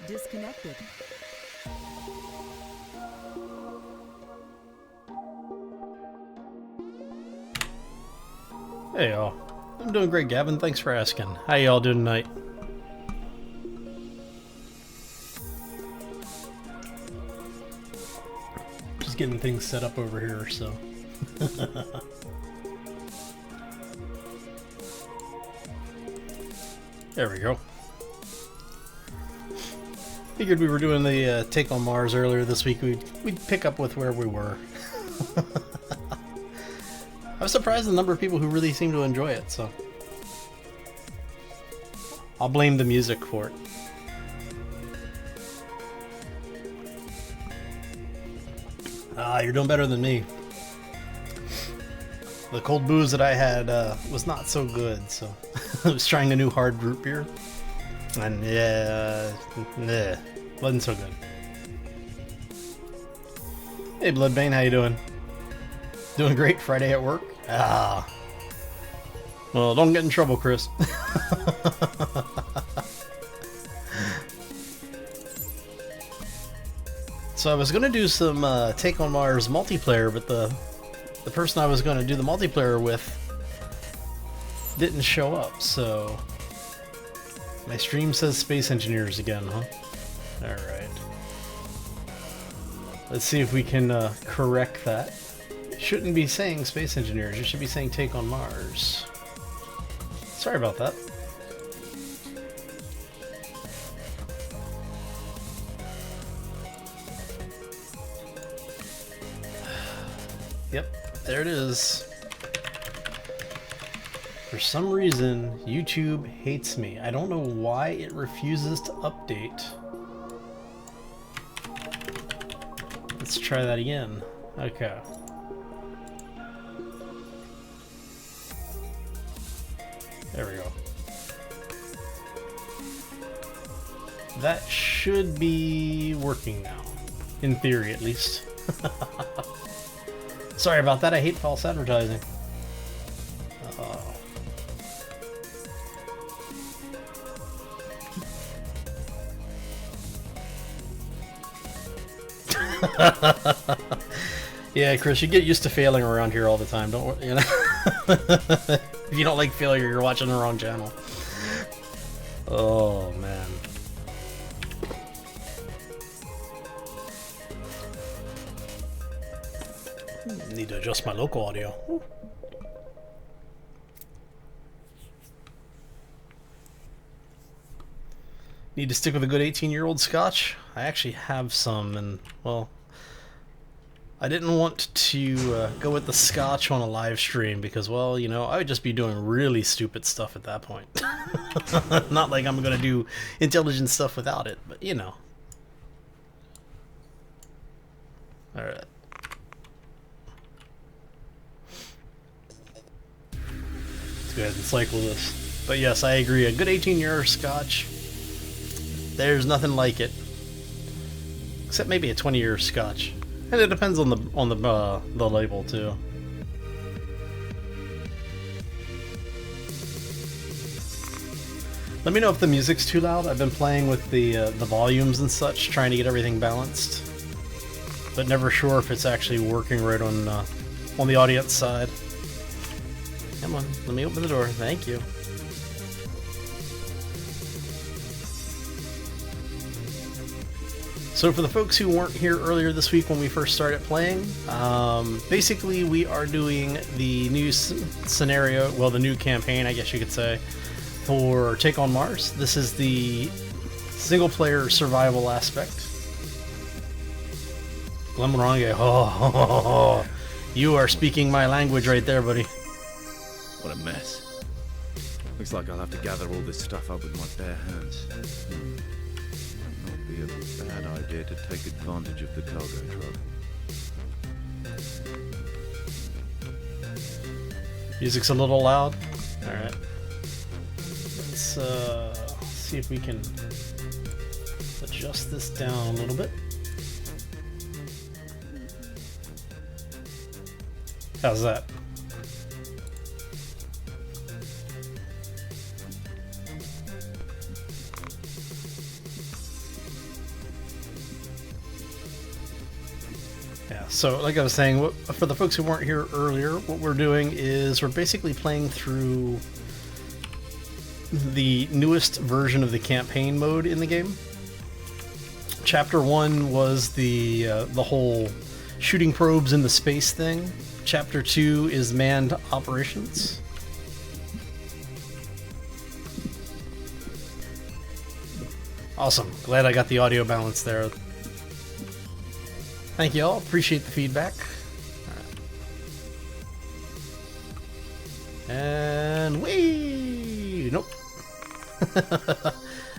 disconnected. Hey y'all, I'm doing great, Gavin. Thanks for asking. How y'all doing tonight? Just getting things set up over here, so. There we go. Figured we were doing the Take on Mars earlier this week. We'd pick up with where we were. I was surprised at the number of people who really seem to enjoy it, so I'll blame the music for it. Ah, you're doing better than me. The cold booze that I had was not so good, so I was trying a new hard root beer, and yeah, nah, wasn't so good. Hey Bloodbane, how you doing? Doing great. Friday at work? Ah. Well, don't get in trouble, Chris. So I was going to do some Take on Mars multiplayer, but the person I was going to do the multiplayer with didn't show up, so my stream says Space Engineers again, huh? Alright. Let's see if we can correct that. Shouldn't be saying Space Engineers, it should be saying Take on Mars. Sorry about that. Yep, there it is. For some reason, YouTube hates me. I don't know why it refuses to update. Let's try that again. Okay. There we go. That should be working now. In theory, at least. Sorry about that, I hate false advertising. Yeah, Chris, you get used to failing around here all the time, don't you know? If you don't like failure, you're watching the wrong channel. Oh, man. Need to adjust my local audio. Ooh. Need to stick with a good 18-year-old scotch? I actually have some, and, well, I didn't want to go with the scotch on a live stream because, well, you know, I would just be doing really stupid stuff at that point. Not like I'm going to do intelligent stuff without it, but, you know. Alright. Let's go ahead and cycle this. But yes, I agree. A good 18-year scotch, there's nothing like it. Except maybe a 20-year scotch. And it depends on the label too. Let me know if the music's too loud. I've been playing with the volumes and such, trying to get everything balanced, but never sure if it's actually working right on the audience side. Come on, let me open the door. Thank you. So for the folks who weren't here earlier this week when we first started playing, basically we are doing the new scenario, well, the new campaign, I guess you could say, for Take on Mars. This is the single-player survival aspect. Glemrange, oh, you are speaking my language right there, buddy. What a mess. Looks like I'll have to gather all this stuff up with my bare hands. Not be a bad idea to take advantage of the cargo truck. Music's a little loud. Alright. Let's see if we can adjust this down a little bit. How's that? So, like I was saying, for the folks who weren't here earlier, what we're doing is we're basically playing through the newest version of the campaign mode in the game. Chapter 1 was the whole shooting probes into space thing. Chapter 2 is manned operations. Awesome. Glad I got the audio balance there. Thank you all. Appreciate the feedback. All right. And whee! Nope.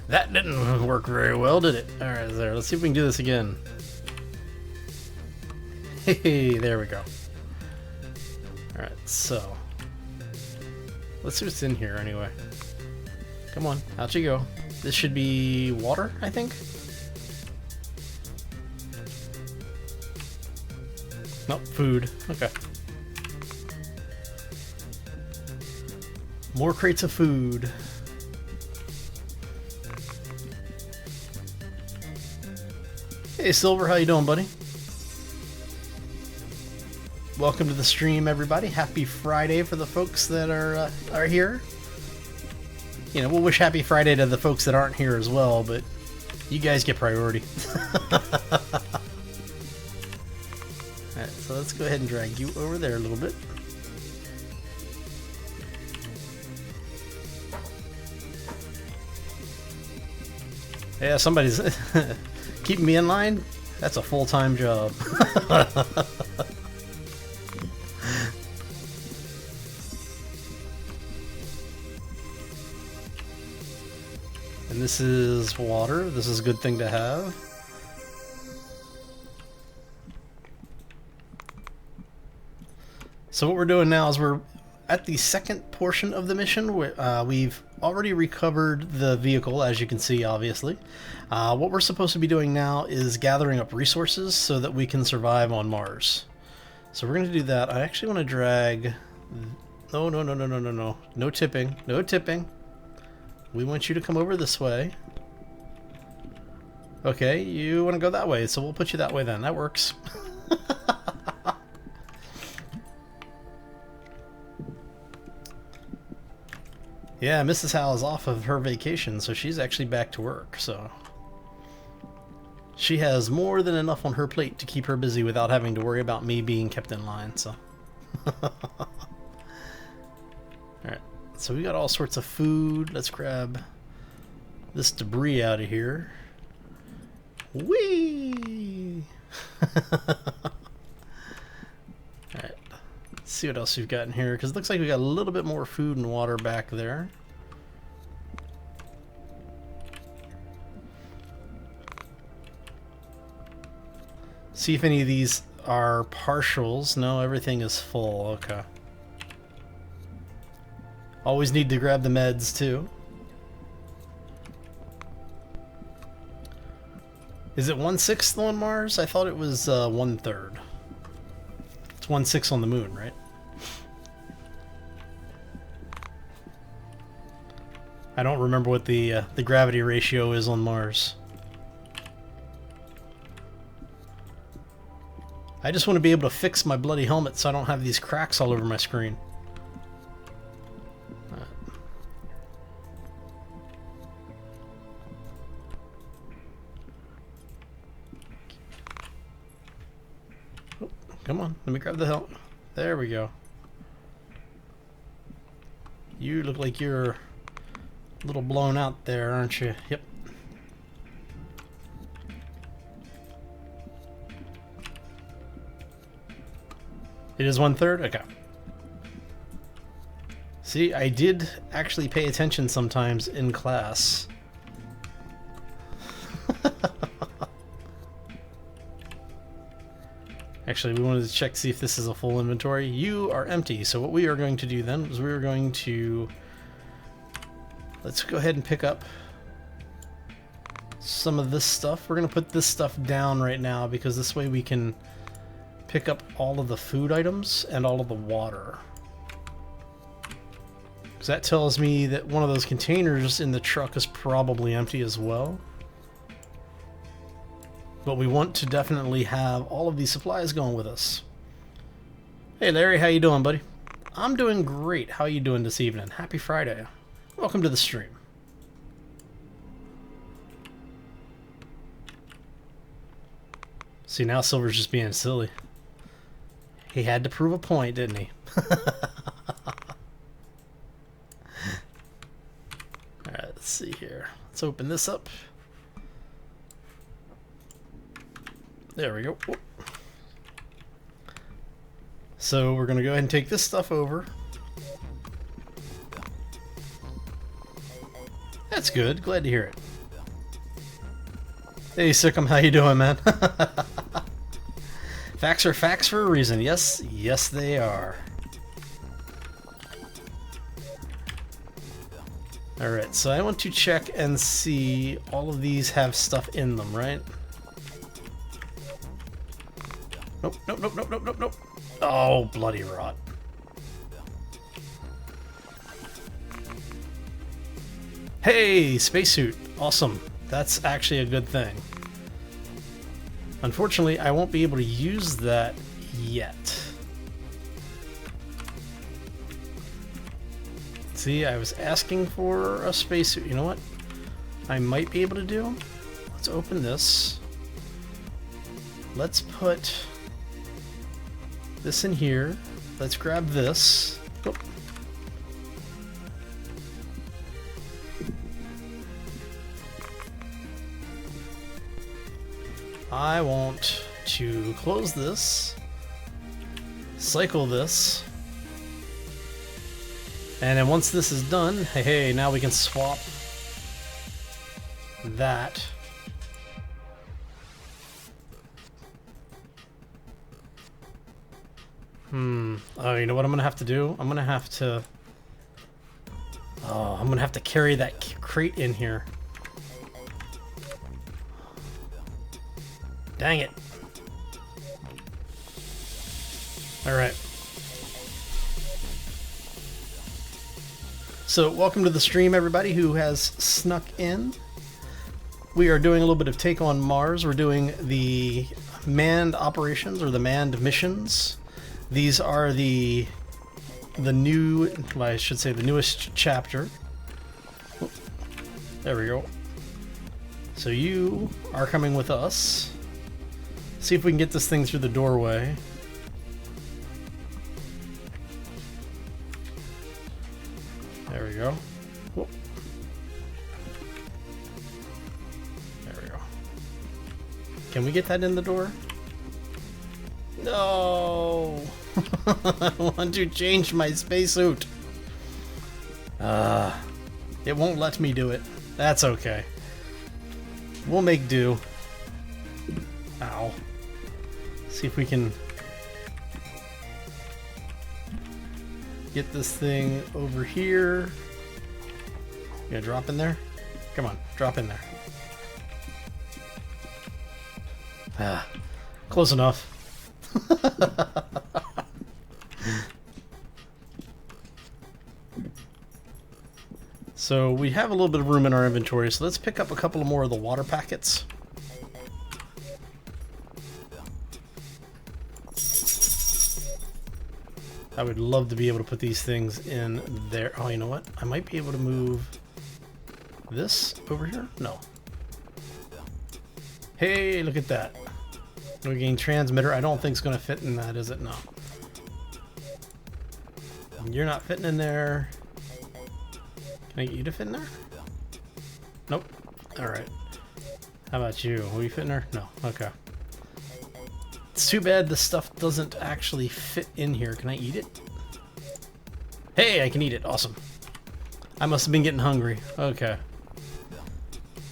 That didn't work very well, did it? Alright, there. Let's see if we can do this again. Hey, there we go. Alright, so. Let's see what's in here anyway. Come on, out you go. This should be water, I think? Nope, food. Okay. More crates of food. Hey Silver, how you doing, buddy? Welcome to the stream, everybody. Happy Friday for the folks that are here. You know, we'll wish Happy Friday to the folks that aren't here as well, but you guys get priority. Alright, so let's go ahead and drag you over there a little bit. Yeah, somebody's keeping me in line. That's a full-time job. And this is water. This is a good thing to have. So what we're doing now is we're at the second portion of the mission. We've already recovered the vehicle, as you can see, obviously. What we're supposed to be doing now is gathering up resources so that we can survive on Mars. So we're going to do that. I actually want to drag... No. No tipping. No tipping. We want you to come over this way. Okay, you want to go that way, so we'll put you that way then. That works. Yeah, Mrs. Hal is off of her vacation, so she's actually back to work, so... She has more than enough on her plate to keep her busy without having to worry about me being kept in line, so... Alright, so we got all sorts of food. Let's grab this debris out of here. Whee! Alright. See what else we've got in here, because it looks like we got a little bit more food and water back there. See if any of these are partials. No, everything is full. Okay. Always need to grab the meds too. Is it 1/6 on Mars? I thought it was 1/3. It's 1/6 on the moon, right? I don't remember what the gravity ratio is on Mars. I just want to be able to fix my bloody helmet so I don't have these cracks all over my screen. Oh, come on, let me grab the helmet. There we go. You look like you're a little blown out there, aren't you? Yep. It is 1/3? Okay. See, I did actually pay attention sometimes in class. Actually, we wanted to check to see if this is a full inventory. You are empty, so what we are going to do then is we are going to... Let's go ahead and pick up some of this stuff. We're going to put this stuff down right now because this way we can pick up all of the food items and all of the water. Because that tells me that one of those containers in the truck is probably empty as well. But we want to definitely have all of these supplies going with us. Hey Larry, how you doing, buddy? I'm doing great. How you doing this evening? Happy Friday. Welcome to the stream. See, now Silver's just being silly. He had to prove a point, didn't he? Alright, let's see here. Let's open this up. There we go. Whoop. So we're going to go ahead and take this stuff over. That's good. Glad to hear it. Hey, Sikkim, how you doing, man? Facts are facts for a reason. Yes, yes they are. Alright, so I want to check and see all of these have stuff in them, right? Nope, nope, nope, nope, nope, nope, nope. Oh, bloody rot. Hey, spacesuit. Awesome. That's actually a good thing. Unfortunately, I won't be able to use that yet. See, I was asking for a spacesuit. You know what? I might be able to do. Let's open this. Let's put this in here. Let's grab this. Oh. I want to close this, cycle this, and then once this is done, hey, now we can swap that. Oh, you know what I'm gonna have to do? I'm gonna have to carry that crate in here. Dang it. Alright. So, welcome to the stream, everybody who has snuck in. We are doing a little bit of Take on Mars. We're doing the manned operations, or the manned missions. These are the new, well, I should say the newest chapter. Oh, there we go. So you are coming with us. See if we can get this thing through the doorway. There we go. Whoop. There we go. Can we get that in the door? No! I want to change my spacesuit. It won't let me do it. That's okay. We'll make do. Ow. See if we can get this thing over here. You gonna drop in there? Come on, drop in there. Ah, close enough. So we have a little bit of room in our inventory, so let's pick up a couple more of the water packets. I would love to be able to put these things in there. Oh, you know what? I might be able to move this over here? No. Hey, look at that. We gain transmitter. I don't think it's going to fit in that, is it? No. You're not fitting in there. Can I get you to fit in there? Nope. Alright. How about you? Will you fit in there? No. Okay. It's too bad the stuff doesn't actually fit in here. Can I eat it? Hey, I can eat it. Awesome. I must have been getting hungry. Okay.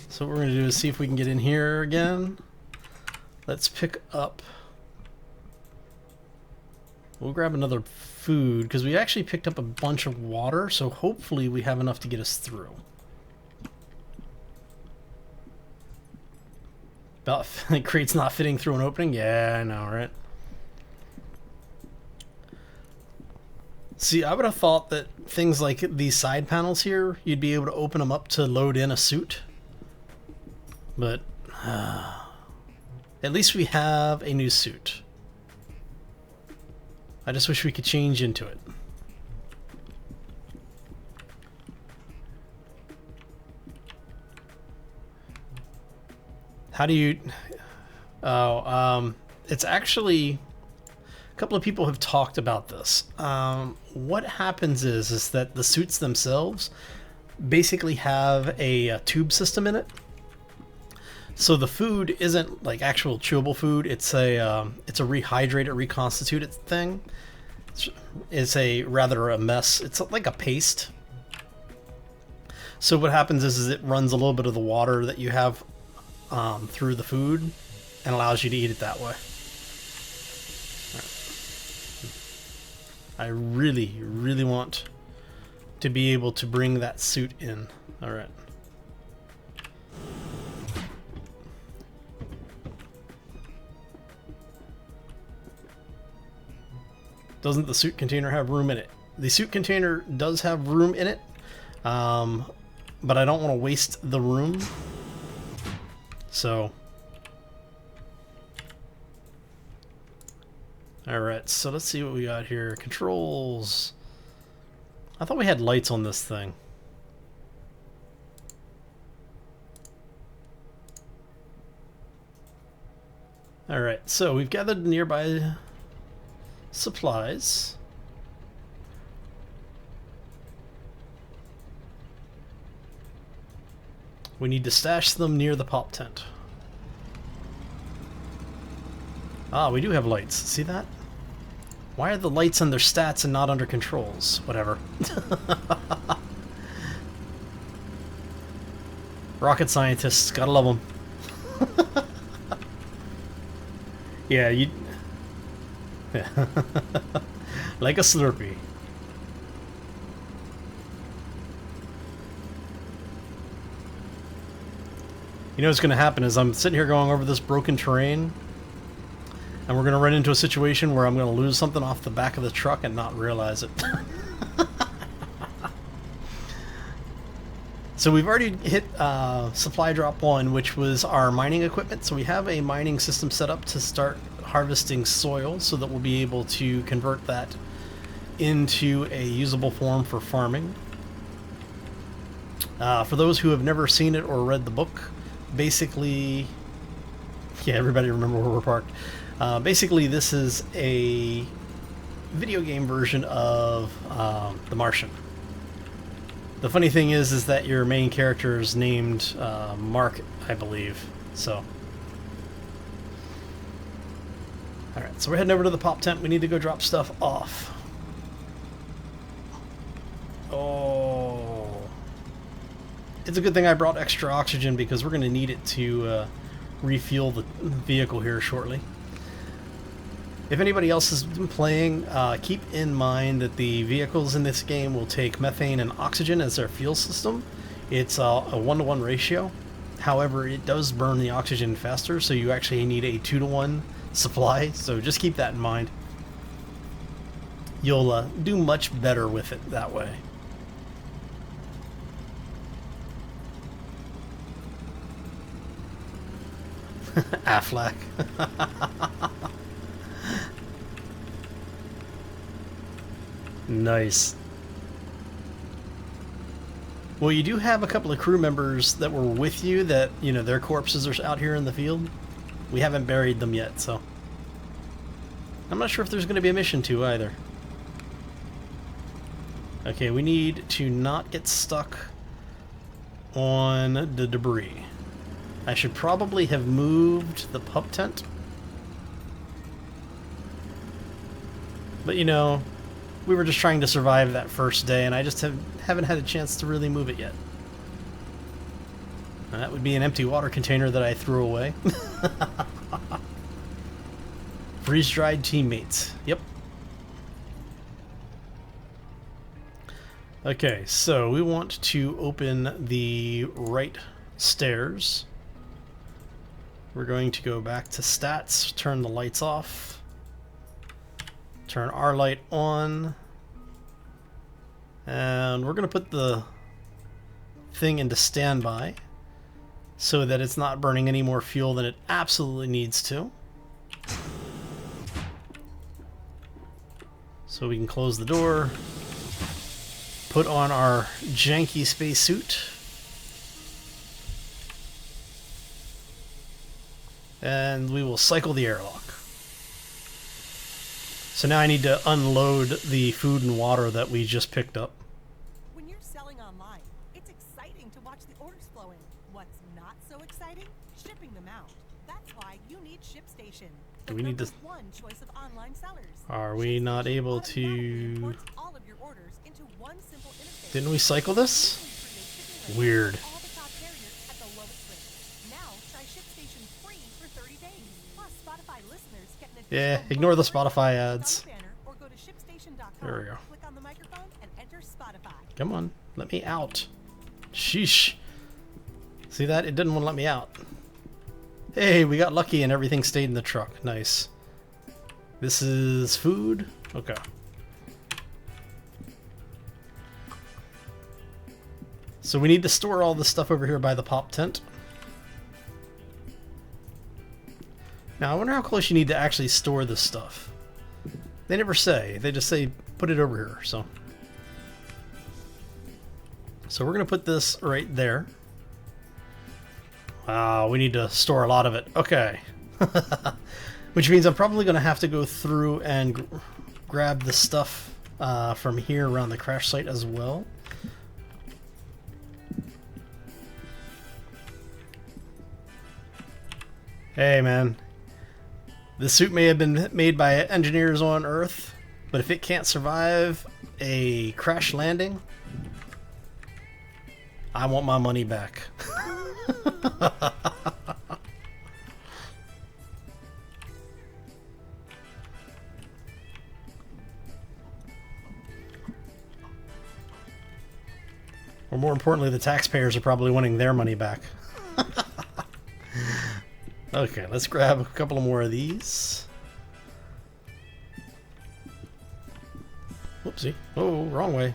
So what we're going to do is see if we can get in here again. Let's pick up... We'll grab another food, because we actually picked up a bunch of water, so hopefully we have enough to get us through. About crate's not fitting through an opening? Yeah, I know, right? See, I would have thought that things like these side panels here, you'd be able to open them up to load in a suit. But... At least we have a new suit. I just wish we could change into it. How do you... Oh, it's actually... A couple of people have talked about this. What happens is that the suits themselves basically have a tube system in it. So the food isn't like actual chewable food. It's a rehydrated, reconstituted thing. It's a mess. It's like a paste. So what happens is it runs a little bit of the water that you have through the food and allows you to eat it that way. I really, really want to be able to bring that suit in. All right. Doesn't the suit container have room in it? The suit container does have room in it, but I don't want to waste the room. So, alright, so let's see what we got here. Controls. I thought we had lights on this thing. Alright, so we've gathered nearby supplies. We need to stash them near the pop tent. Ah, we do have lights. See that? Why are the lights under stats and not under controls? Whatever. Rocket scientists, gotta love them. Yeah, you... like a Slurpee. You know what's going to happen is I'm sitting here going over this broken terrain, and we're going to run into a situation where I'm going to lose something off the back of the truck and not realize it. So we've already hit supply drop 1, which was our mining equipment. So we have a mining system set up to start harvesting soil so that we'll be able to convert that into a usable form for farming. For those who have never seen it or read the book, basically, yeah, everybody remember where we're parked. Basically, this is a video game version of The Martian. The funny thing is that your main character is named Mark, I believe. So, all right. So we're heading over to the pop tent. We need to go drop stuff off. Oh, it's a good thing I brought extra oxygen because we're going to need it to refuel the vehicle here shortly. If anybody else has been playing, keep in mind that the vehicles in this game will take methane and oxygen as their fuel system. It's a 1-to-1 ratio. However, it does burn the oxygen faster, so you actually need a 2-to-1 supply. So just keep that in mind. You'll do much better with it that way. Affleck. Nice. Well, you do have a couple of crew members that were with you that, you know, their corpses are out here in the field. We haven't buried them yet, so I'm not sure if there's going to be a mission to either. Okay, we need to not get stuck on the debris. I should probably have moved the pup tent. But, you know, we were just trying to survive that first day, and I just haven't had a chance to really move it yet. And that would be an empty water container that I threw away. Freeze-dried teammates. Yep. Okay, so we want to open the right stairs. We're going to go back to stats, turn the lights off. Turn our light on, and we're going to put the thing into standby. so that it's not burning any more fuel than it absolutely needs to. So we can close the door, put on our janky spacesuit, and we will cycle the airlock. So now I need to unload the food and water that we just picked up. When you're selling online, it's exciting to watch the orders flow in. What's not so exciting? Shipping them out. That's why you need ShipStation. Do we need to... One choice of online sellers. Are we not able to... All of your orders into one simple interface. Didn't we cycle this? Weird. All the top carriers at the lowest rate. Now try ShipStation free for 30 days. Plus Spotify listeners get an Yeah, ignore the Spotify ads. or go to ShipStation.com. There we go. Click on the microphone and enter Spotify. Come on, let me out. Sheesh. See that? It didn't want to let me out. Hey, we got lucky and everything stayed in the truck. Nice. This is food? Okay. So we need to store all this stuff over here by the pop tent. Now, I wonder how close you need to actually store this stuff. They never say. They just say, put it over here, so. So we're going to put this right there. Wow, we need to store a lot of it. Okay. Which means I'm probably going to have to go through and grab the stuff from here around the crash site as well. Hey, man. This suit may have been made by engineers on Earth, but if it can't survive a crash landing, I want my money back. Or more importantly, the taxpayers are probably wanting their money back. Okay, let's grab a couple more of these. Whoopsie. Oh, wrong way.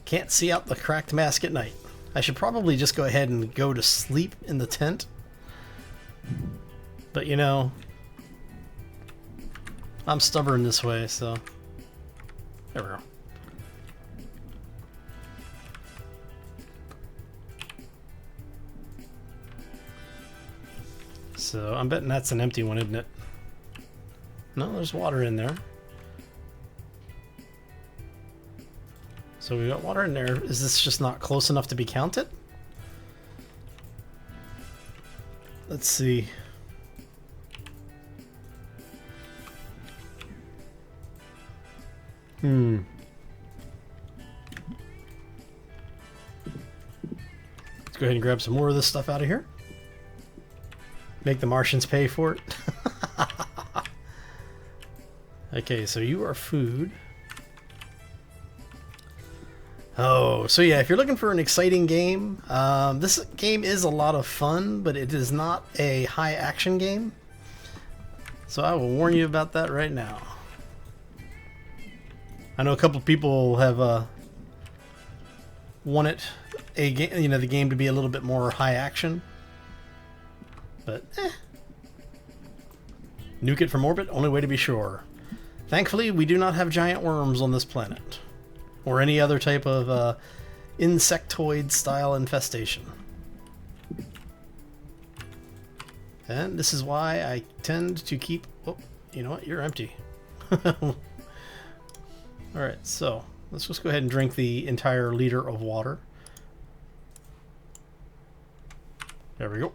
Can't see out the cracked mask at night. I should probably just go ahead and go to sleep in the tent. But you know, I'm stubborn this way, so there we go. So I'm betting that's an empty one, isn't it? No, there's water in there. So we got water in there. Is this just not close enough to be counted? Let's see. Let's go ahead and grab some more of this stuff out of here. Make the Martians pay for it. Okay, so you are food. Oh, so yeah, if you're looking for an exciting game, this game is a lot of fun, but it is not a high action game. So I will warn you about that right now. I know a couple people have wanted a game, the game to be a little bit more high action. But nuke it from orbit, only way to be sure. Thankfully, we do not have giant worms on this planet, or any other type of insectoid style infestation. And this is why I tend to keep... Oh, you know what? You're empty. Alright, so let's just go ahead and drink the entire liter of water. There we go.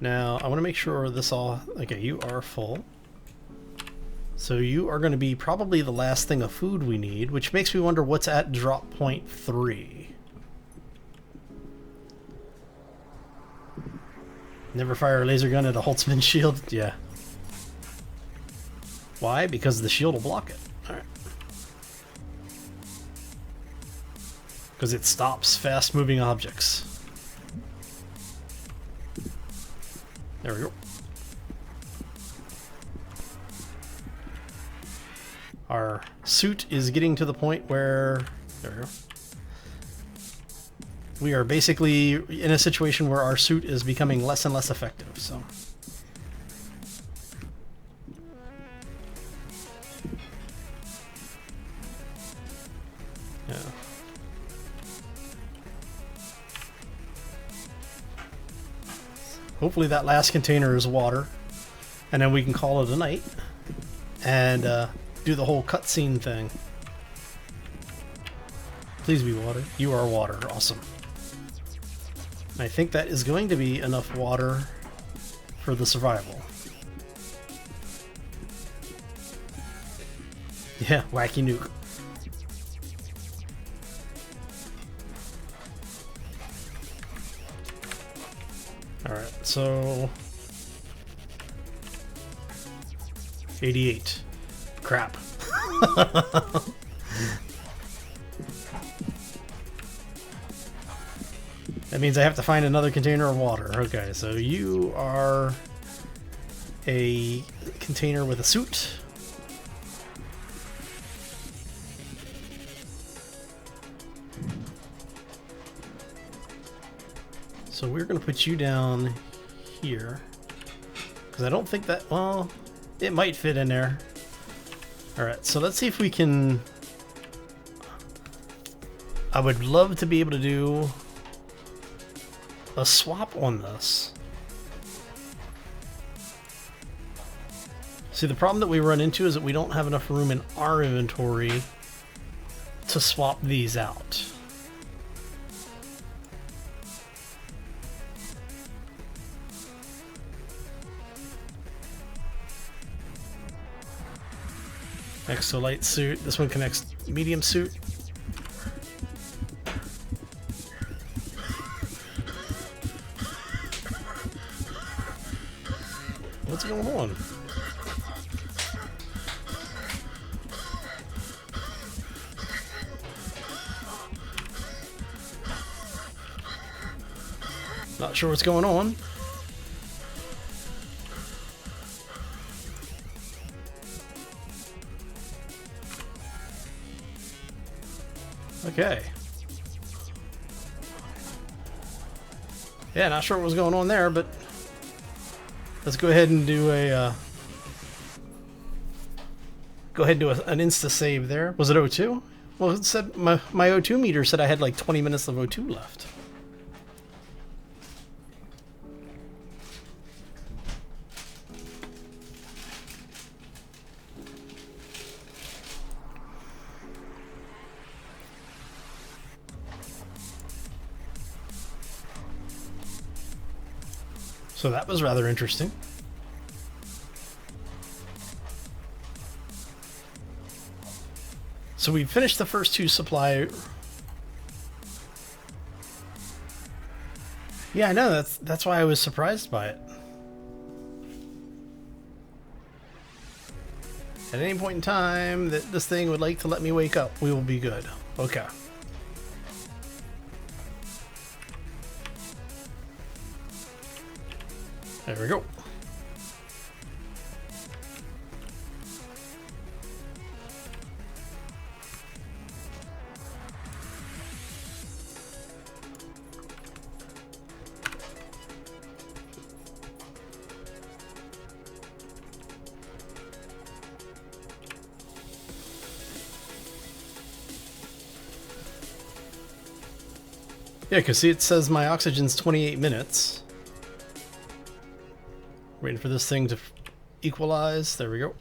Now, I want to make sure this all... Okay, you are full. So you are going to be probably the last thing of food we need, which makes me wonder what's at drop point 3. Never fire a laser gun at a Holtzman shield? Yeah. Why? Because the shield will block it. Alright. Because it stops fast-moving objects. There we go. Our suit is getting to the point where... There we go. we are basically in a situation where our suit is becoming less and less effective, so. Yeah. Hopefully that last container is water, and then we can call it a night and do the whole cutscene thing. Please be water. You are water. Awesome. And I think that is going to be enough water for the survival. Yeah, wacky nuke. Alright, so 88. Crap. That means I have to find another container of water. Okay, so you are a container with a suit. So we're going to put you down here. Because I don't think that, well, it might fit in there. Alright, so let's see if we can... I would love to be able to do a swap on this. See, the problem that we run into is that we don't have enough room in our inventory to swap these out. Exo light suit. This one connects medium suit. What's going on? Not sure what's going on. Okay. Yeah, not sure what was going on there, but let's go ahead and do a an insta save there. Was it O2? Well, it said my O2 meter said I had like 20 minutes of O2 left. So that was rather interesting. So we finished the first two supply. Yeah, I know, that's why I was surprised by it. At any point in time that this thing would like to let me wake up, we will be good. Okay. There we go. Yeah, because see, it says my oxygen's 28 minutes. Waiting for this thing to equalize. There we go.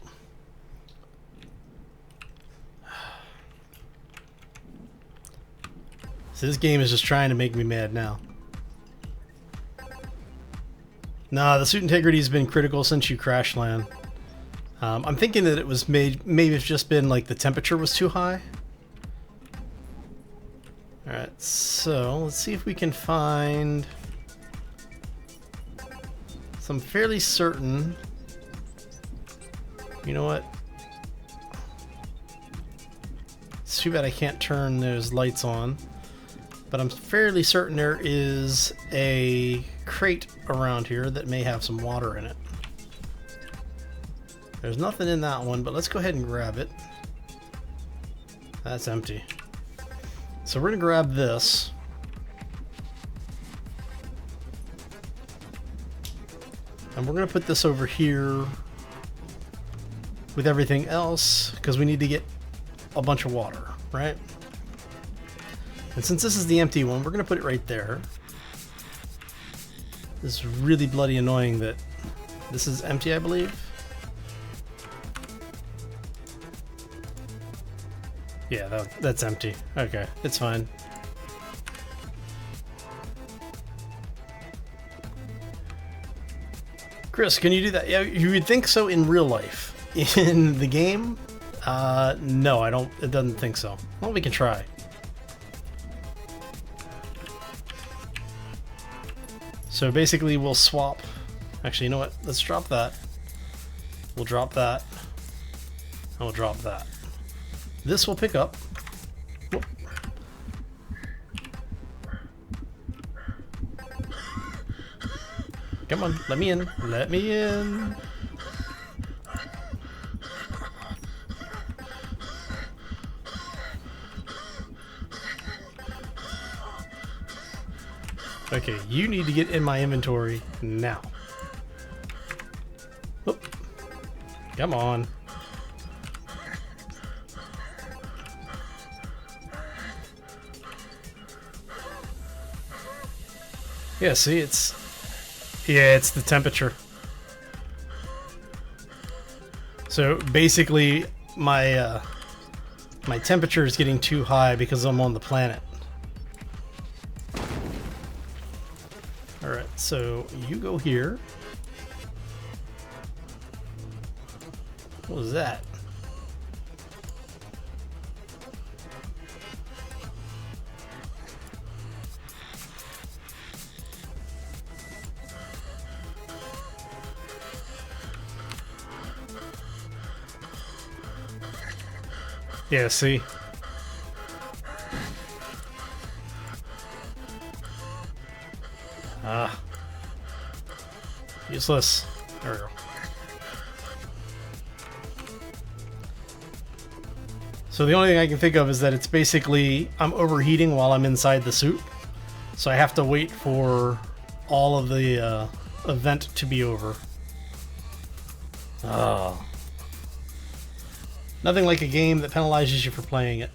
So this game is just trying to make me mad now. Nah, the suit integrity has been critical since you crash land. I'm thinking that it was maybe it's just been like the temperature was too high. Alright, so let's see if we can find... So I'm fairly certain, you know what, it's too bad I can't turn those lights on, but I'm fairly certain there is a crate around here that may have some water in it. There's nothing in that one, but let's go ahead and grab it. That's empty. So we're going to grab this. And we're going to put this over here with everything else because we need to get a bunch of water, right? And since this is the empty one, we're going to put it right there. This is really bloody annoying that this is empty, I believe. Yeah, that's empty. Okay, it's fine. Chris, can you do that? Yeah, you would think so in real life. In the game, no, I don't. It doesn't think so. Well, we can try. So basically, we'll swap. Actually, you know what? Let's drop that. We'll drop that. And we'll drop that. This will pick up. Whoop. Come on, let me in. Let me in. Okay, you need to get in my inventory now. Whoop. Come on. Yeah, see, it's the temperature. So basically, my my temperature is getting too high because I'm on the planet. All right, so you go here. What was that? Yeah, see? Ah. Useless. There we go. So the only thing I can think of is that it's basically I'm overheating while I'm inside the suit. So I have to wait for all of the event to be over. Oh. Nothing like a game that penalizes you for playing it.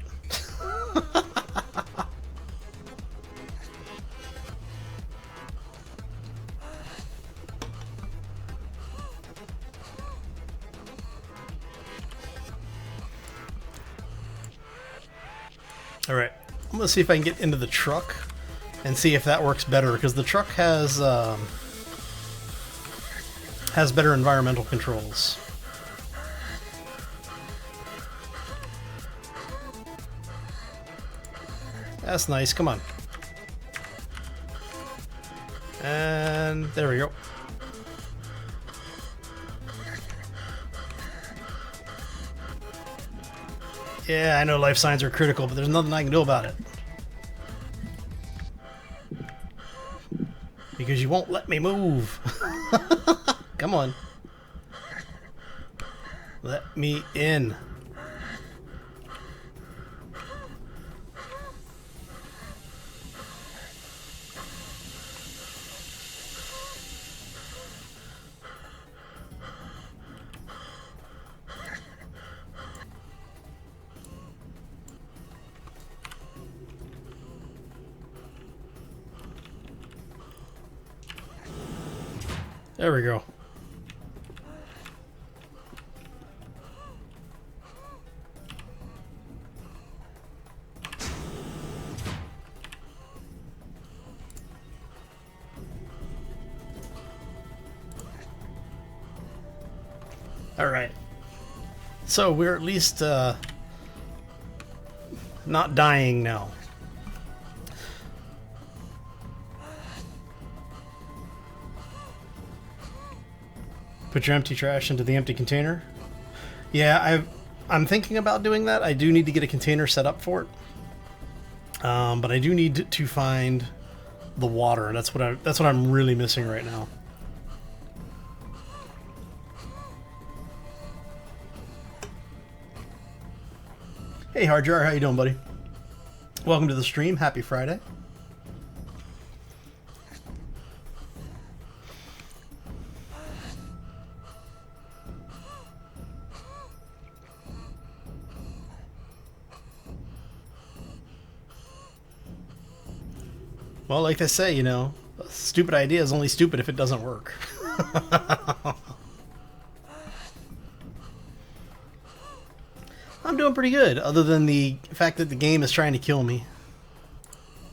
All right, I'm gonna see if I can get into the truck and see if that works better, because the truck has better environmental controls. That's nice, come on. And there we go. Yeah, I know life signs are critical, but there's nothing I can do about it. Because you won't let me move. Come on. Let me in. There we go. All right. So we're at least not dying now. Put your empty trash into the empty container. Yeah, I'm thinking about doing that. I do need to get a container set up for it, but I do need to find the water, and that's what I'm really missing right now. Hey Hardjar, how you doing, buddy? Welcome to the stream. Happy Friday. Well, like they say, you know, a stupid idea is only stupid if it doesn't work. I'm doing pretty good, other than the fact that the game is trying to kill me.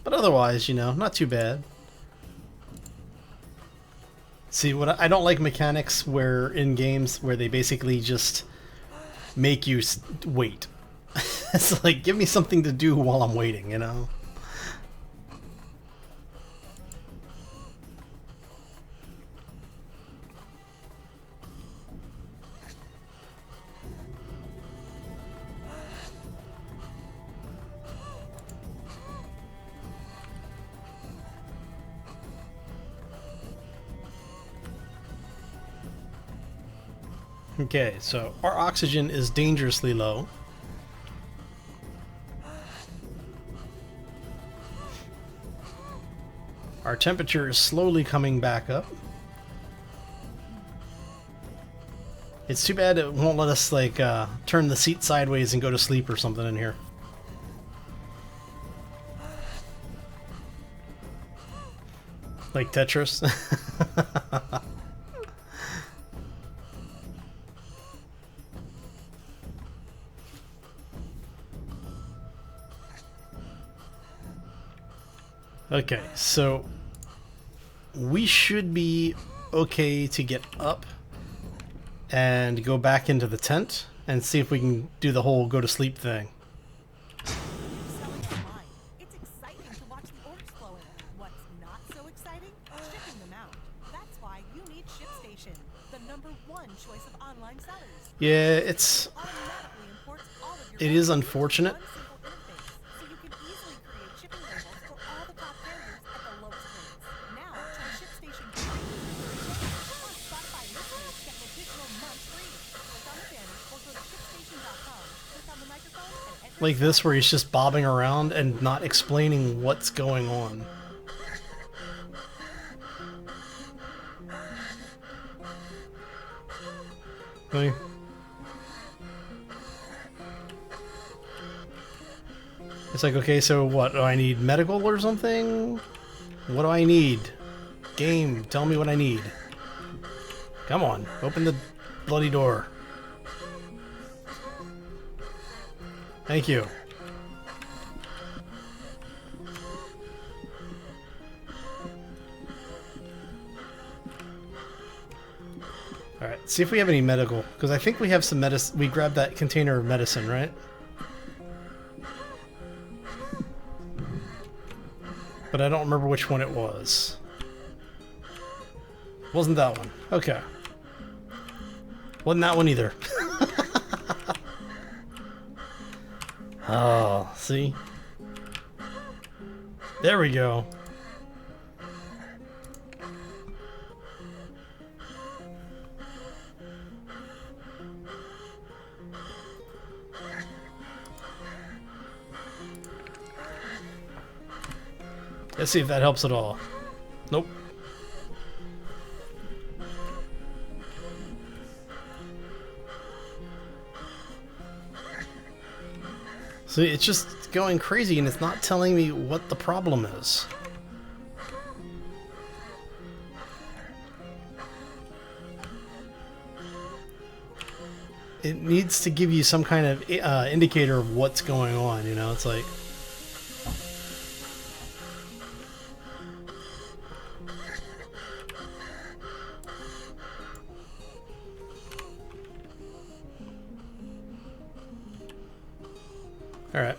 But otherwise, you know, not too bad. See, what I don't like mechanics where in games where they basically just make you wait. It's like, give me something to do while I'm waiting, you know? Okay, so our oxygen is dangerously low. Our temperature is slowly coming back up. It's too bad it won't let us, like, turn the seat sideways and go to sleep or something in here. Like Tetris. Okay, so we should be okay to get up and go back into the tent and see if we can do the whole go to sleep thing. Selling online. It's exciting to watch the orders flow in. What's not so exciting? Shipping them out. That's why you need ShipStation, the #1 choice of online sellers. Yeah, it's Automatically imports all of your it is orders unfortunate. into one simple interface, so you can easily create shipping labels for all the top carriers at the lowest rates. Now try ShipStation for free. Plus, Spotify listeners get an additional month free. Click on the banner or go to ShipStation.com. Click on the microphone and enter Like this, where he's just bobbing around and not explaining what's going on. Really? It's like, okay, so what? Do I need medical or something? What do I need? Game, tell me what I need. Come on, open the bloody door. Thank you. Alright, see if we have any medical. Because I think we have some medicine. We grabbed that container of medicine, right? But I don't remember which one it was. Wasn't that one. Okay. Wasn't that one either. Oh, see? There we go. Let's see if that helps at all. Nope. See, it's just going crazy and it's not telling me what the problem is. It needs to give you some kind of indicator of what's going on, you know? It's like... Alright.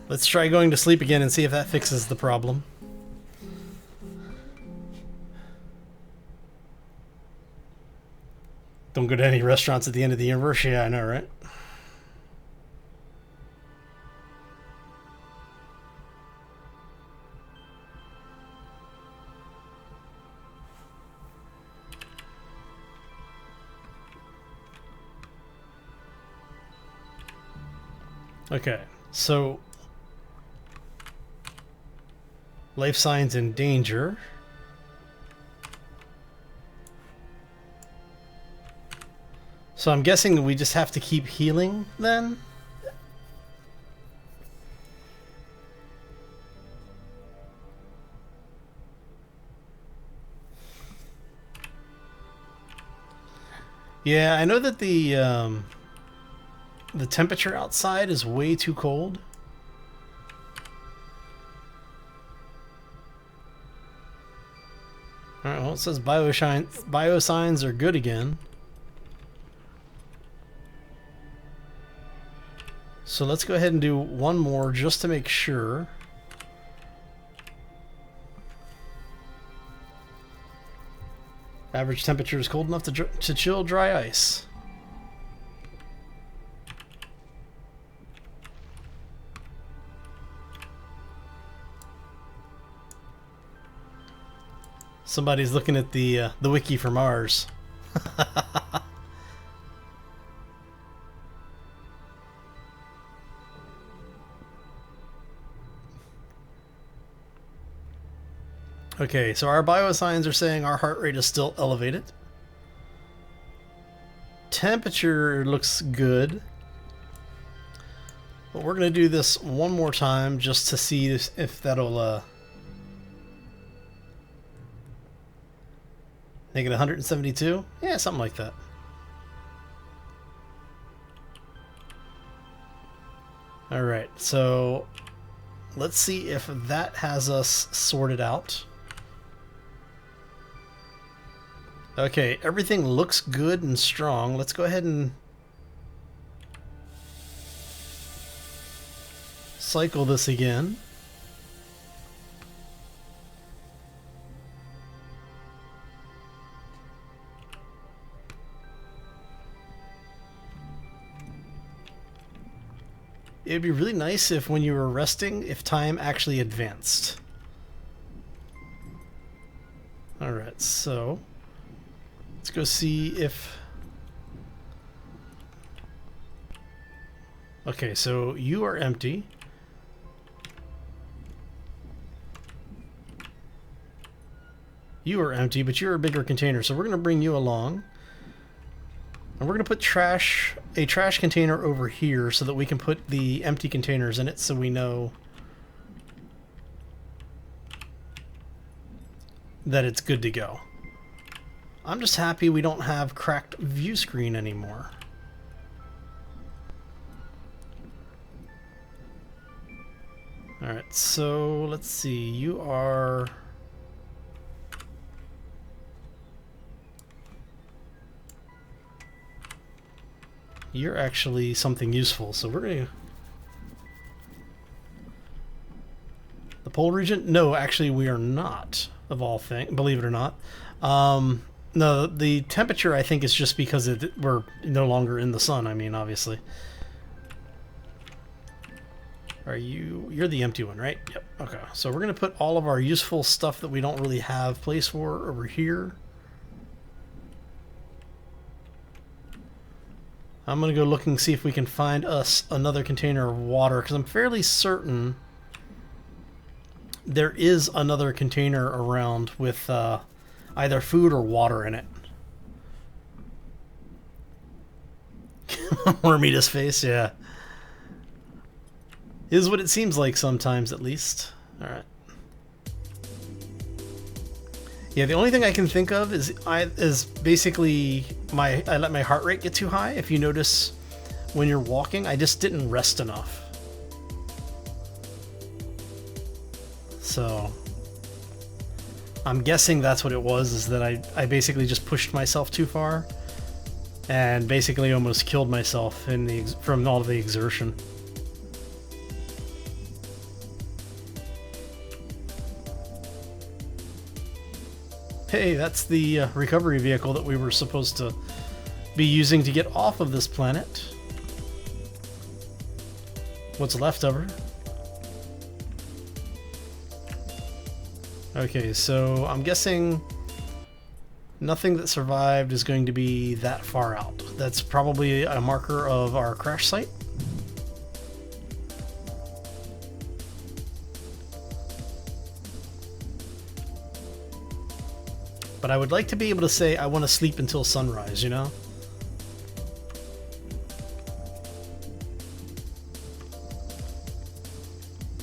Let's try going to sleep again and see if that fixes the problem. Don't go to any restaurants at the end of the universe. Yeah, I know, right? Okay, so life signs in danger. So I'm guessing we just have to keep healing then? Yeah, I know that the temperature outside is way too cold. Alright, well, it says biosigns are good again. So let's go ahead and do one more just to make sure. Average temperature is cold enough to chill dry ice. Somebody's looking at the wiki for Mars. Okay, so our biosigns are saying our heart rate is still elevated. Temperature looks good. But we're going to do this one more time just to see if that'll... Make it 172? Yeah, something like that. Alright, so let's see if that has us sorted out. Okay, everything looks good and strong. Let's go ahead and cycle this again. It would be really nice if when you were resting, if time actually advanced. Alright, so let's go see if... Okay, so you are empty. You are empty, but you're a bigger container, so we're going to bring you along. And we're going to put a trash container over here so that we can put the empty containers in it so we know that it's good to go. I'm just happy we don't have cracked view screen anymore. Alright, so let's see. You are... You're actually something useful, so we're gonna... The pole region? No, actually we are not, of all things, believe it or not. No, the temperature I think is just because we're no longer in the sun, I mean, obviously. You're the empty one, right? Yep, okay. So we're gonna put all of our useful stuff that we don't really have place for over here. I'm going to go look and see if we can find us another container of water, because I'm fairly certain there is another container around with either food or water in it. Wormita's face, yeah. Is what it seems like sometimes, at least. Alright. Yeah, the only thing I can think of is basically I let my heart rate get too high. If you notice when you're walking, I just didn't rest enough. So I'm guessing that's what it was, is that I basically just pushed myself too far and basically almost killed myself from all the exertion. Hey, that's the recovery vehicle that we were supposed to be using to get off of this planet. What's left of her? Okay, so I'm guessing nothing that survived is going to be that far out. That's probably a marker of our crash site. But I would like to be able to say I want to sleep until sunrise, you know?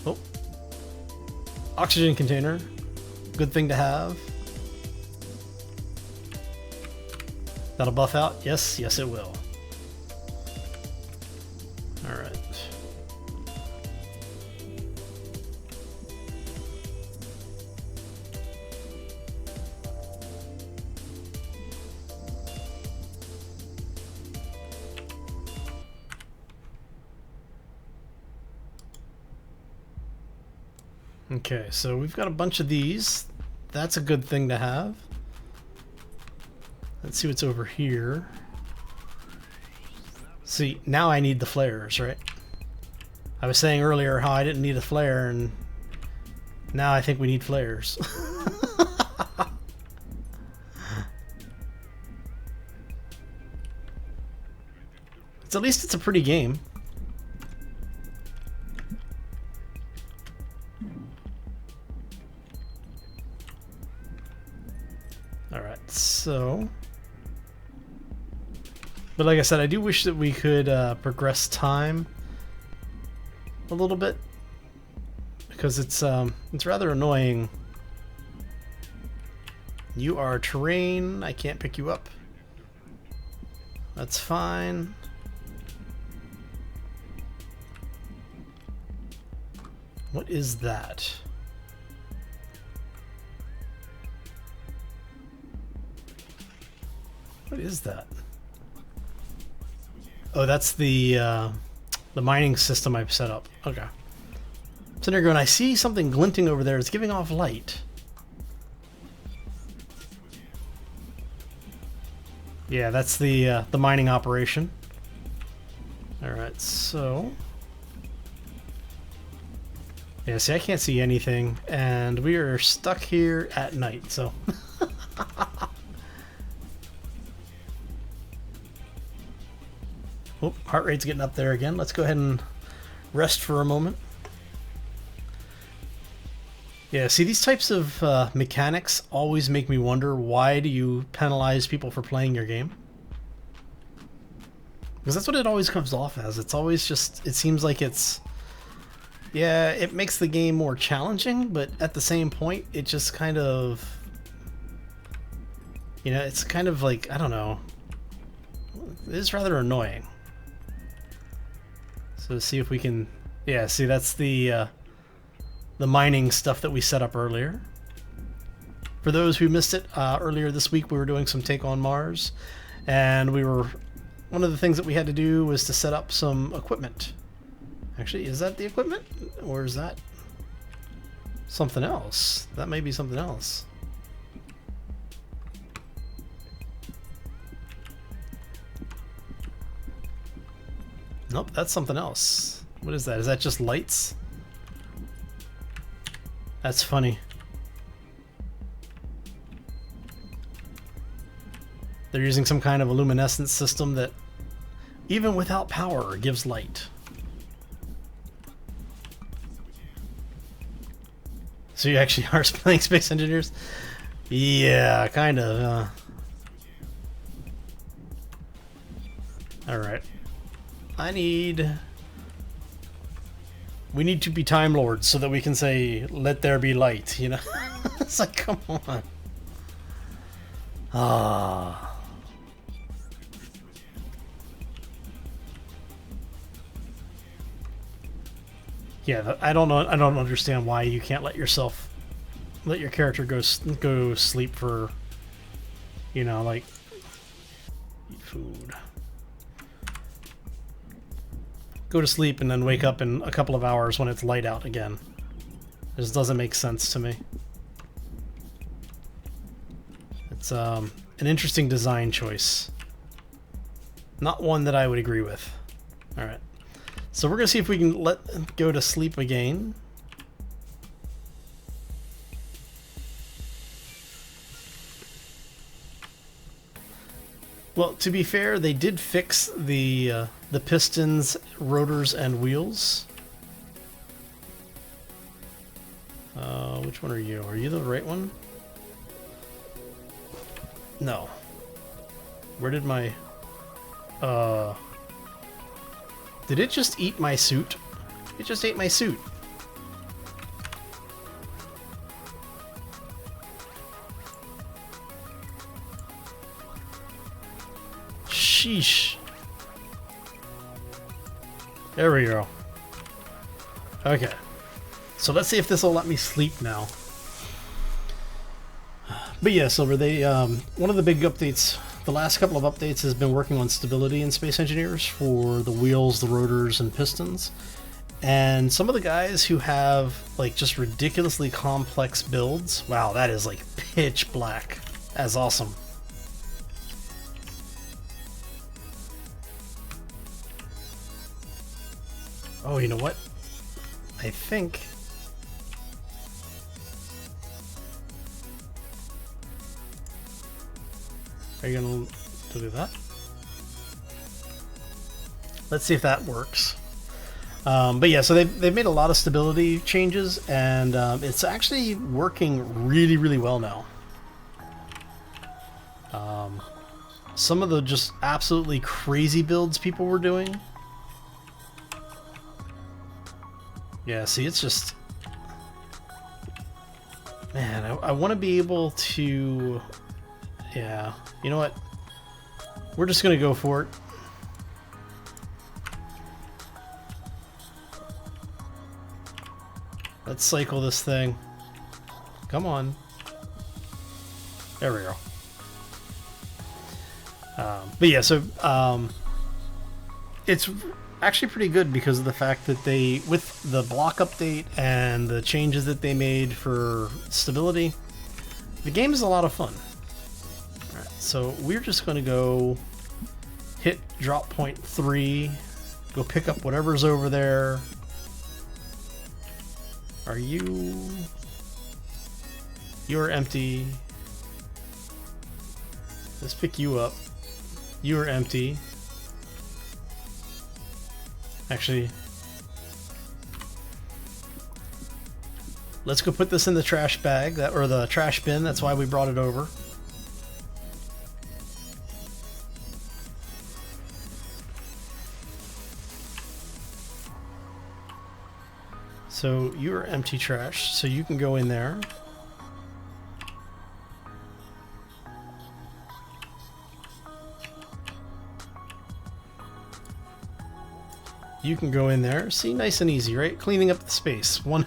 Oh. Oxygen container. Good thing to have. That'll buff out? Yes, yes it will. Alright. Okay, so we've got a bunch of these. That's a good thing to have. Let's see what's over here. See, now I need the flares, right? I was saying earlier how I didn't need a flare, and now I think we need flares. At least it's a pretty game. Alright, so... But like I said, I do wish that we could progress time a little bit, because it's rather annoying. You are terrain. I can't pick you up. That's fine. What is that? What is that? Oh, that's the mining system I've set up. Okay. So there going, I see something glinting over there. It's giving off light. Yeah, that's the mining operation. All right, so yeah, see, I can't see anything, and we are stuck here at night. So. Oh, heart rate's getting up there again. Let's go ahead and rest for a moment. Yeah, see, these types of mechanics always make me wonder, why do you penalize people for playing your game? Because that's what it always comes off as. It's always just, it seems like it's, yeah, it makes the game more challenging, but at the same point, it just kind of, you know, it's kind of like, I don't know, it is rather annoying. So see if we can, yeah, see, that's the mining stuff that we set up earlier. For those who missed it, earlier this week we were doing some Take on Mars, and one of the things that we had to do was to set up some equipment. Actually, is that the equipment? Or is that something else? That may be something else. Nope, that's something else. What is that? Is that just lights? That's funny. They're using some kind of a luminescence system that, even without power, gives light. So you actually are playing Space Engineers? Yeah, kind of. Alright. We need to be Time Lords so that we can say, let there be light, you know? It's like, come on. Ah. Yeah, I don't know. I don't understand why you can't let your character go sleep for, you know, like, eat food. Go to sleep and then wake up in a couple of hours when it's light out again. It just doesn't make sense to me. It's an interesting design choice. Not one that I would agree with. Alright. So we're going to see if we can go to sleep again. Well, to be fair, they did fix the pistons, rotors, and wheels. Which one are you? Are you the right one? No. Where did my... Did it just eat my suit? It just ate my suit. Sheesh. There we go. Okay. So let's see if this will let me sleep now. But yeah, Silver, they one of the big updates, the last couple of updates, has been working on stability in Space Engineers for the wheels, the rotors, and pistons. And some of the guys who have like just ridiculously complex builds, wow, that is like pitch black. That's awesome. Oh, you know what? I think... Are you gonna do that? Let's see if that works. But yeah, so they've made a lot of stability changes, and it's actually working really, really well now. Some of the just absolutely crazy builds people were doing. Yeah, see, it's just... Man, I want to be able to... Yeah, you know what? We're just going to go for it. Let's cycle this thing. Come on. There we go. But yeah, so it's actually pretty good because of the fact that they, with the block update and the changes that they made for stability, the game is a lot of fun. Alright, so we're just going to go hit drop point 3, go pick up whatever's over there. Are you... You're empty. Let's pick you up. You are empty. Actually, let's go put this in the trash bag, or the trash bin. That's why we brought it over. So you are empty trash, so you can go in there. You can go in there. See, nice and easy, right? Cleaning up the space, one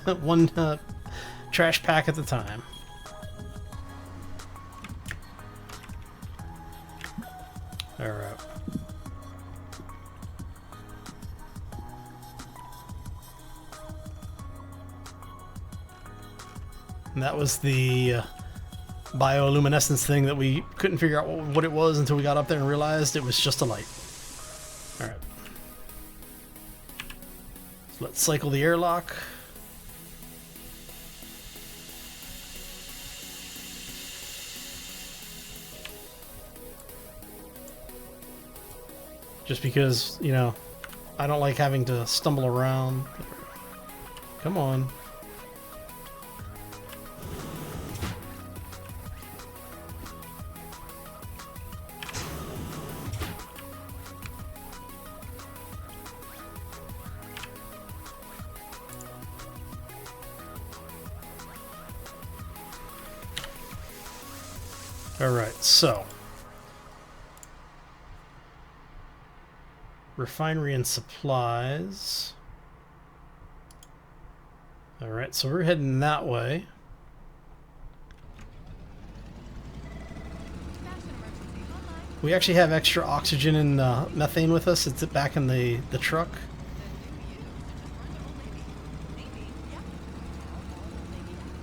trash pack at a time. All right. And that was the bioluminescence thing that we couldn't figure out what it was until we got up there and realized it was just a light. All right. Let's cycle the airlock. Just because, you know, I don't like having to stumble around. Come on. Alright, so refinery and supplies. Alright, so we're heading that way. We actually have extra oxygen and methane with us. It's back in the truck.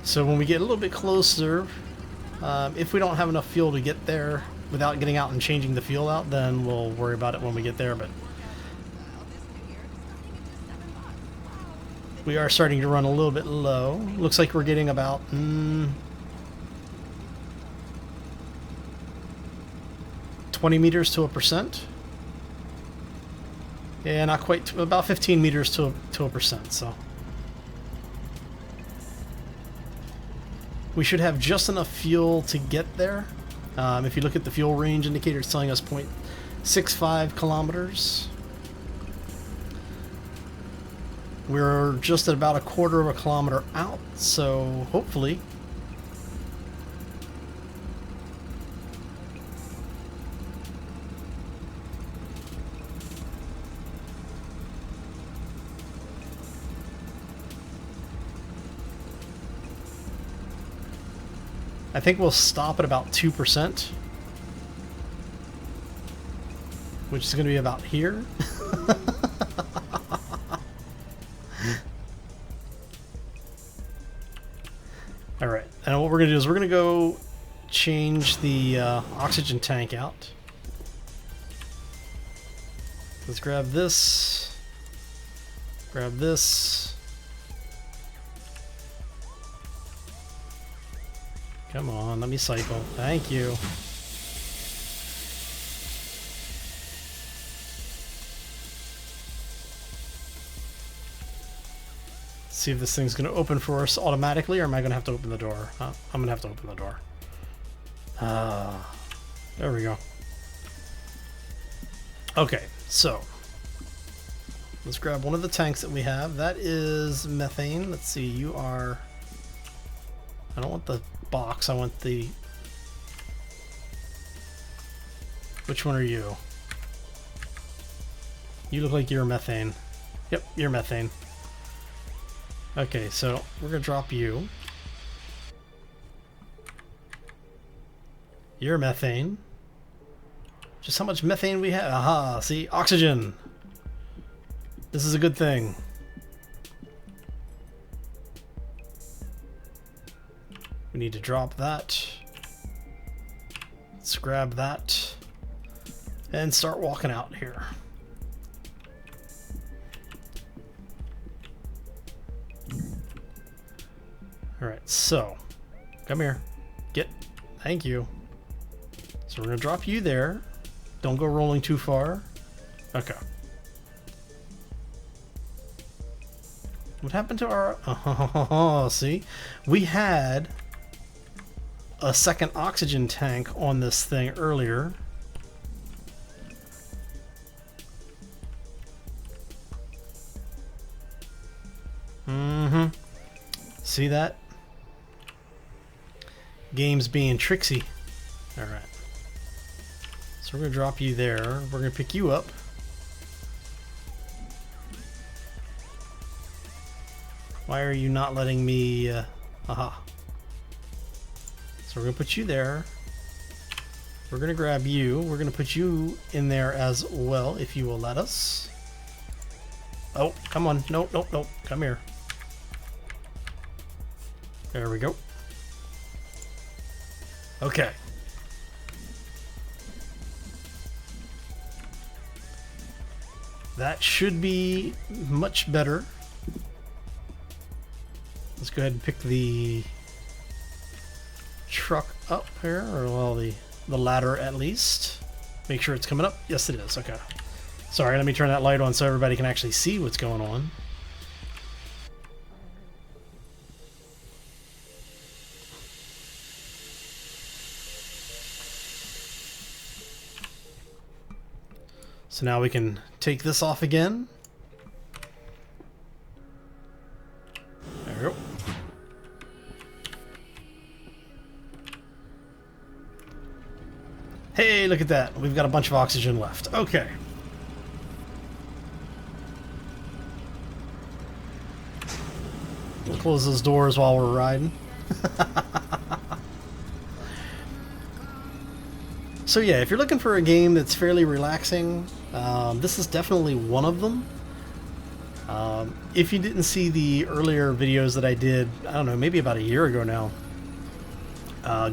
So when we get a little bit closer, if we don't have enough fuel to get there without getting out and changing the fuel out, then we'll worry about it when we get there. But we are starting to run a little bit low. Looks like we're getting about 20 meters to a percent. Yeah, not quite. About 15 meters to a percent. So we should have just enough fuel to get there. If you look at the fuel range indicator, it's telling us 0.65 kilometers. We're just at about a quarter of a kilometer out, so hopefully I think we'll stop at about 2%, which is going to be about here. Alright, and what we're going to do is we're going to go change the oxygen tank out. Let's grab this. Grab this. Come on, let me cycle. Thank you. See if this thing's going to open for us automatically, or am I going to have to open the door? I'm going to have to open the door. There we go. Okay, so let's grab one of the tanks that we have. That is methane. Let's see, you are... I don't want the box, I want the... Which one are you? You look like you're methane. Yep, you're methane. Okay, so we're gonna drop you. You're methane. Just how much methane we have. Aha, see? Oxygen! This is a good thing. We need to drop that. Let's grab that. And start walking out here. Alright, so. Come here. Get. Thank you. So we're going to drop you there. Don't go rolling too far. Okay. What happened to our... Oh, see? We had a second oxygen tank on this thing earlier. See that? Game's being tricksy. Alright. So we're going to drop you there. We're going to pick you up. Why are you not letting me... aha. So we're going to put you there. We're going to grab you. We're going to put you in there as well, if you will let us. Oh, come on. Nope, nope, nope. Come here. There we go. Okay. That should be much better. Let's go ahead and pick the truck up here, or well, the ladder at least. Make sure it's coming up. Yes, it is. Okay. Sorry, let me turn that light on so everybody can actually see what's going on. So now we can take this off again. There we go. Hey, look at that. We've got a bunch of oxygen left. Okay. We'll close those doors while we're riding. So yeah, if you're looking for a game that's fairly relaxing, this is definitely one of them. If you didn't see the earlier videos that I did, I don't know, maybe about a year ago now,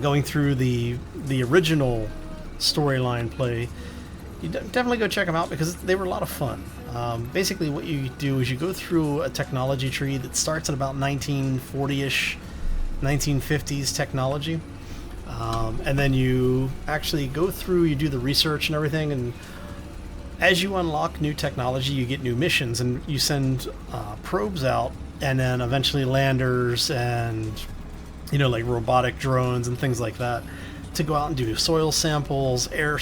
going through the original storyline play, you definitely go check them out because they were a lot of fun. Basically what you do is you go through a technology tree that starts at about 1940-ish, 1950s technology. And then you actually go through, you do the research and everything, and as you unlock new technology, you get new missions, and you send probes out, and then eventually landers and, you know, like robotic drones and things like that, to go out and do soil samples, or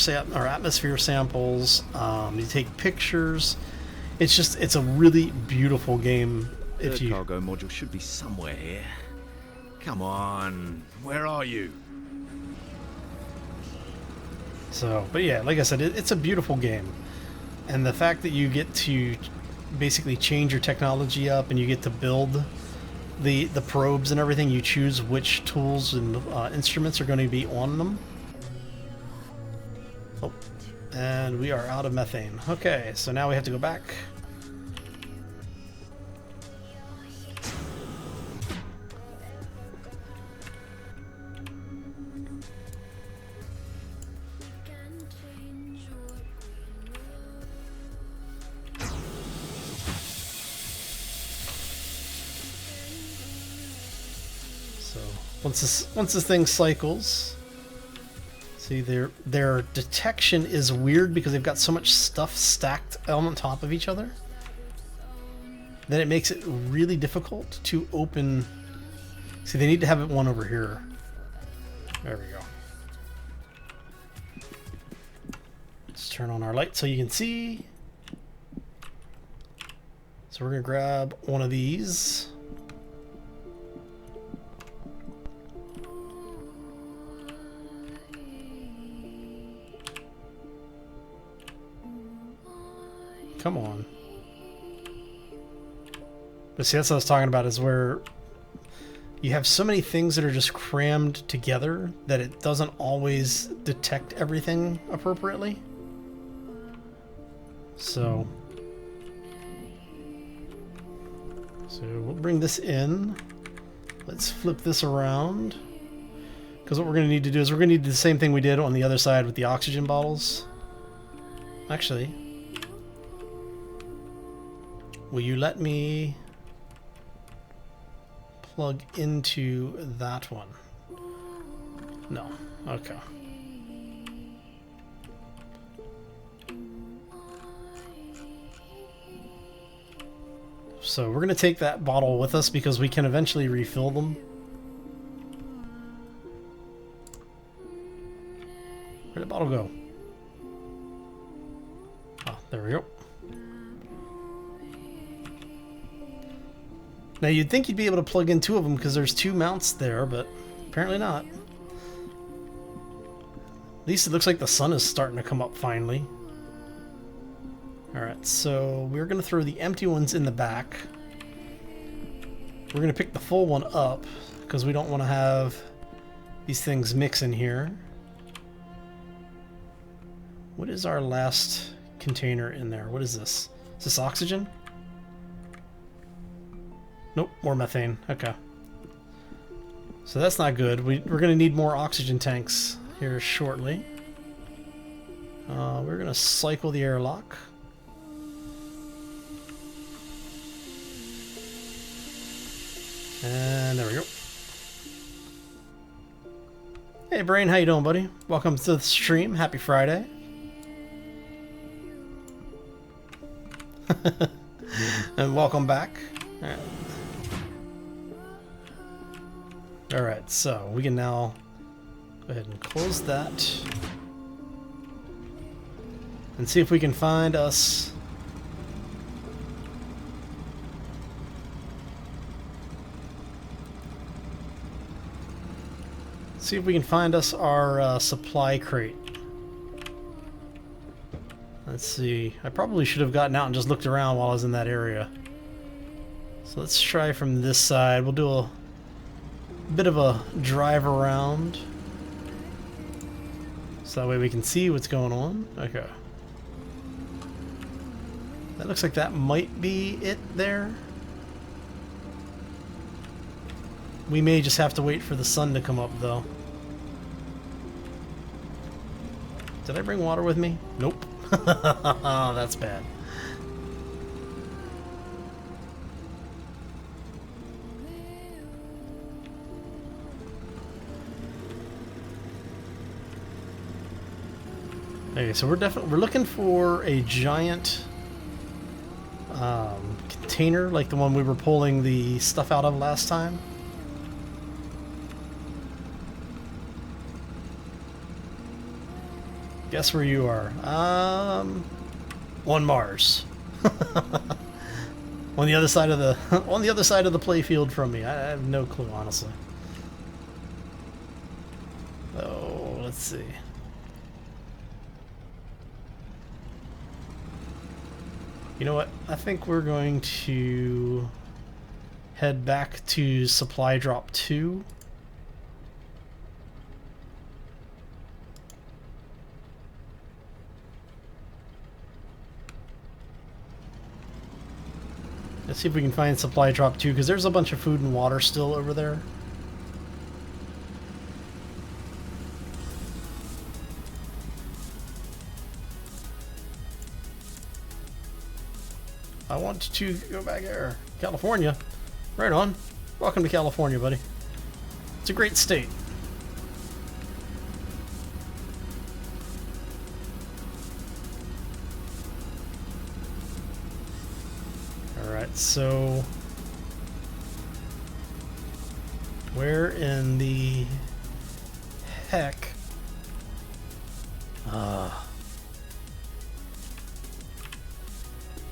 atmosphere samples. You take pictures. It's a really beautiful game. The cargo module should be somewhere here. Come on, where are you? So, but yeah, like I said, it's a beautiful game. And the fact that you get to basically change your technology up and you get to build the probes and everything, you choose which tools and instruments are going to be on them. Oh, and we are out of methane. Okay, so now we have to go back. So once this thing cycles, see their detection is weird because they've got so much stuff stacked on top of each other that it makes it really difficult to open. See, they need to have it one over here. There we go. Let's turn on our light so you can see. So we're gonna grab one of these. Come on. But see, that's what I was talking about, is where you have so many things that are just crammed together that it doesn't always detect everything appropriately. So we'll bring this in. Let's flip this around. Because what we're going to need to do is we're going to need the same thing we did on the other side with the oxygen bottles. Actually, will you let me plug into that one? No. Okay. So we're going to take that bottle with us because we can eventually refill them. Where'd the bottle go? Oh, there we go. Now you'd think you'd be able to plug in two of them because there's two mounts there, but apparently not. At least it looks like the sun is starting to come up finally. Alright, so we're going to throw the empty ones in the back. We're going to pick the full one up because we don't want to have these things mix in here. What is our last container in there? What is this? Is this oxygen? Nope, more methane. Okay. So that's not good. We're going to need more oxygen tanks here shortly. We're going to cycle the airlock. And there we go. Hey Brain, how you doing, buddy? Welcome to the stream. Happy Friday. And welcome back. Alright. Alright, so we can now go ahead and close that and see if we can find us our supply crate. Let's see. I probably should have gotten out and just looked around while I was in that area. So let's try from this side. We'll do a bit of a drive around so that way we can see what's going on. Okay. That looks like that might be it there. We may just have to wait for the sun to come up, though. Did I bring water with me? Nope. That's bad. Okay, so we're looking for a giant container like the one we were pulling the stuff out of last time. Guess where you are? On Mars. On the other side of the playfield from me. I have no clue, honestly. Oh, let's see. You know what? I think we're going to head back to supply drop 2. Let's see if we can find supply drop 2, because there's a bunch of food and water still over there. I want to go back there. California. Right on. Welcome to California, buddy. It's a great state. Alright, so where in the heck?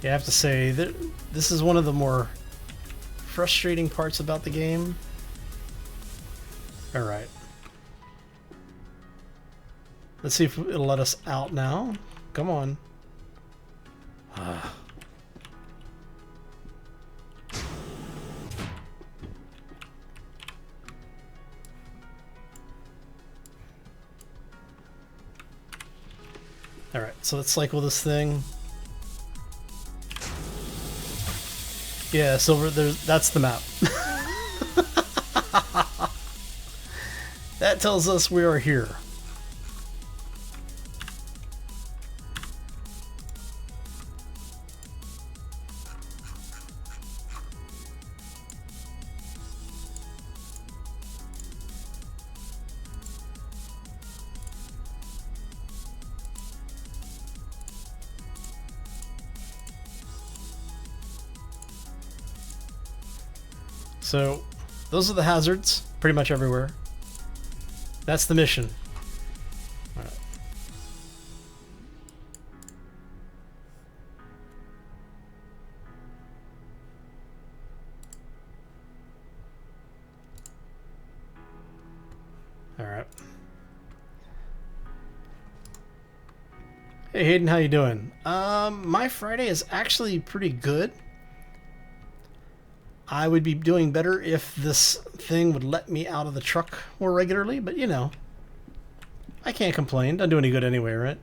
Yeah, I have to say that this is one of the more frustrating parts about the game. Alright. Let's see if it'll let us out now. Come on. Alright, so let's cycle this thing. Yeah, Silver, that's the map. That tells us we are here. So, those are the hazards, pretty much everywhere. That's the mission. All right. All right. Hey Hayden, how you doing? My Friday is actually pretty good. I would be doing better if this thing would let me out of the truck more regularly, but you know, I can't complain. Doesn't do any good anyway, right?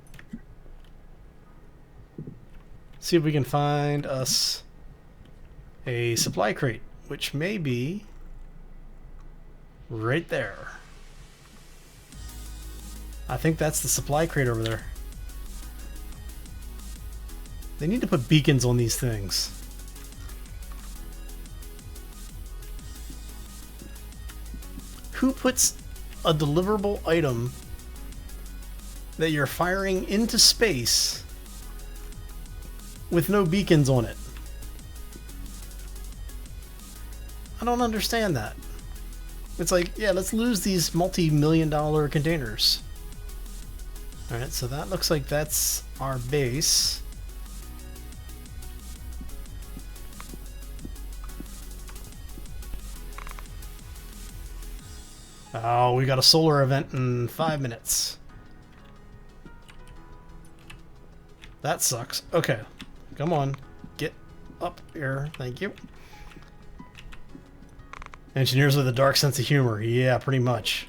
See if we can find us a supply crate, which may be right there. I think that's the supply crate over there. They need to put beacons on these things. Who puts a deliverable item that you're firing into space with no beacons on it? I don't understand that. It's like, yeah, let's lose these multi-million-dollar containers. Alright, so that looks like that's our base. Oh, we got a solar event in 5 minutes. That sucks. Okay, come on. Get up here. Thank you. Engineers with a dark sense of humor. Yeah, pretty much.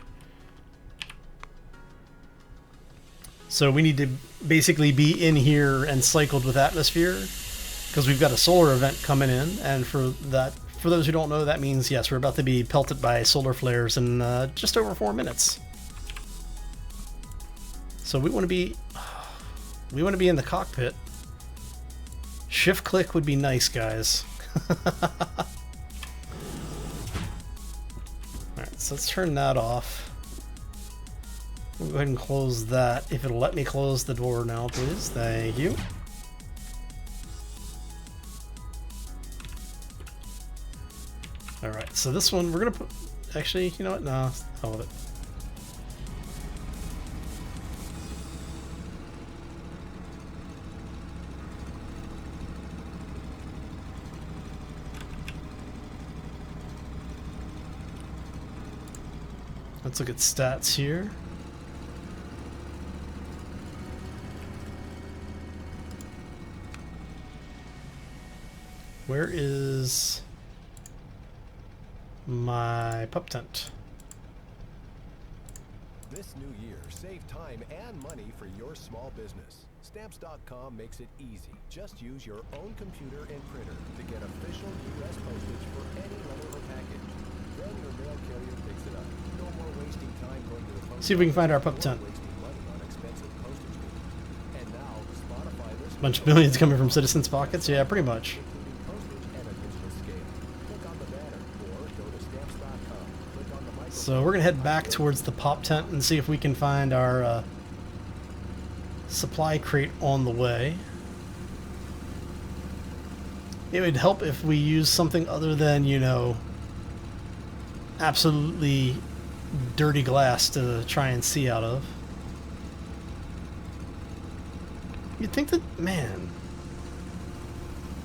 So we need to basically be in here and cycled with atmosphere because we've got a solar event coming in, and for those who don't know, that means, yes, we're about to be pelted by solar flares in just over 4 minutes. So we want to be in the cockpit. Shift click would be nice, guys. Alright, so let's turn that off. We'll go ahead and close that. If it'll let me close the door now, please. Thank you. Alright, so this one we're gonna put. Actually, you know what? No, hell with it. Let's look at stats here. Where is... my pup tent. This new year, save time and money for your small business. Stamps.com makes it easy. Just use your own computer and printer to get official U.S. postage for any letter or package. Then your mail carrier picks it up. No more wasting time going to the post. See if we can find our pup office tent. or wasting money on expensive postage fees. And now, Spotify listeners Bunch of millions coming from citizens' pockets. Yeah, pretty much. including postage and a digital scale. Click on the banner or go to Stamps.com. Click on the microphone. So we're gonna head back towards the pop tent and see if we can find our supply crate on the way. It would help if we use something other than, you know, absolutely dirty glass to try and see out of. You'd think that, man,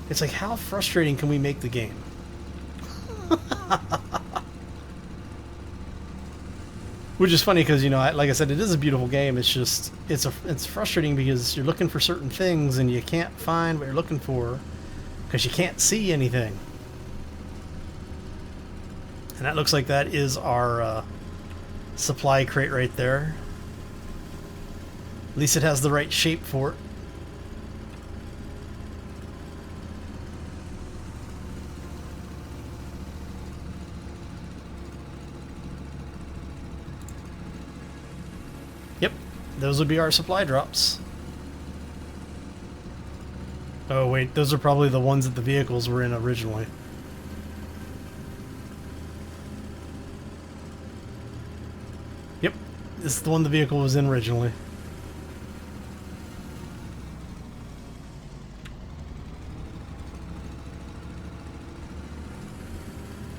it's like, how frustrating can we make the game? Which is funny because, you know, like I said, it is a beautiful game. It's just, it's frustrating because you're looking for certain things and you can't find what you're looking for because you can't see anything. And that looks like that is our supply crate right there. At least it has the right shape for it. Yep, those would be our supply drops. Oh wait, those are probably the ones that the vehicles were in originally. Yep, this is the one the vehicle was in originally.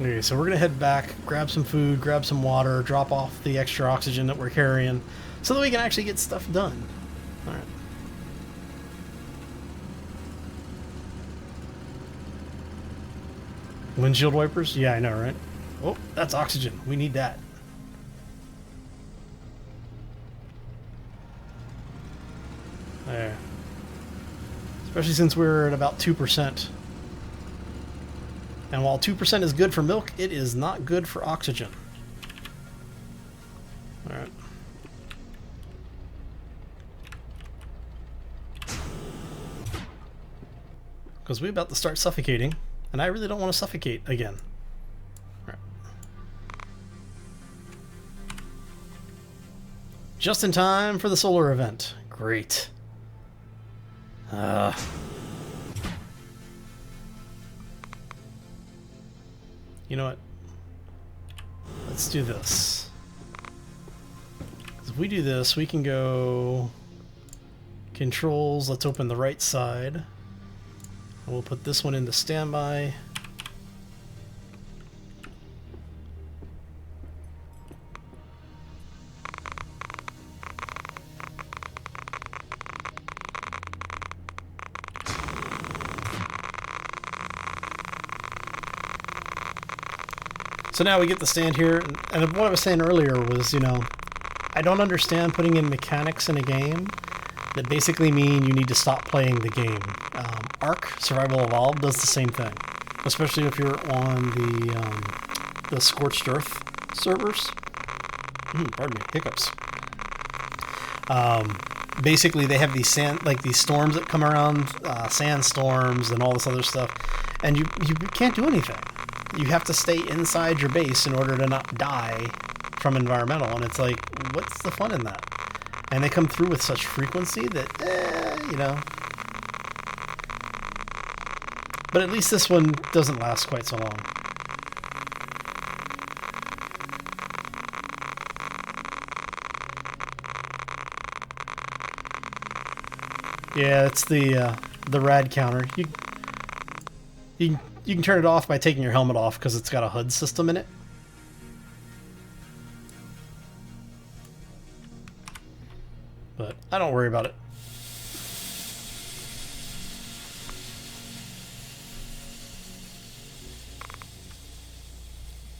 Okay, so we're gonna head back, grab some food, grab some water, drop off the extra oxygen that we're carrying, so that we can actually get stuff done. Alright. Windshield wipers? Yeah, I know, right? Oh, that's oxygen. We need that. There. Especially since we're at about 2%. And while 2% is good for milk, it is not good for oxygen. Alright. Because we're about to start suffocating, and I really don't want to suffocate again. Alright. Just in time for the solar event. Great. You know what? Let's do this. If we do this, we can go controls. Let's open the right side. And we'll put this one into standby. So now we get the stand here, and what I was saying earlier was, you know, I don't understand putting in mechanics in a game that basically mean you need to stop playing the game. Ark, Survival Evolved, does the same thing, especially if you're on the Scorched Earth servers. Pardon me, hiccups. Basically, they have these these storms that come around, sandstorms and all this other stuff, and you can't do anything. You have to stay inside your base in order to not die from environmental, and it's like, what's the fun in that? And they come through with such frequency that, you know. But at least this one doesn't last quite so long. Yeah, it's the rad counter. You can turn it off by taking your helmet off because it's got a HUD system in it. But I don't worry about it.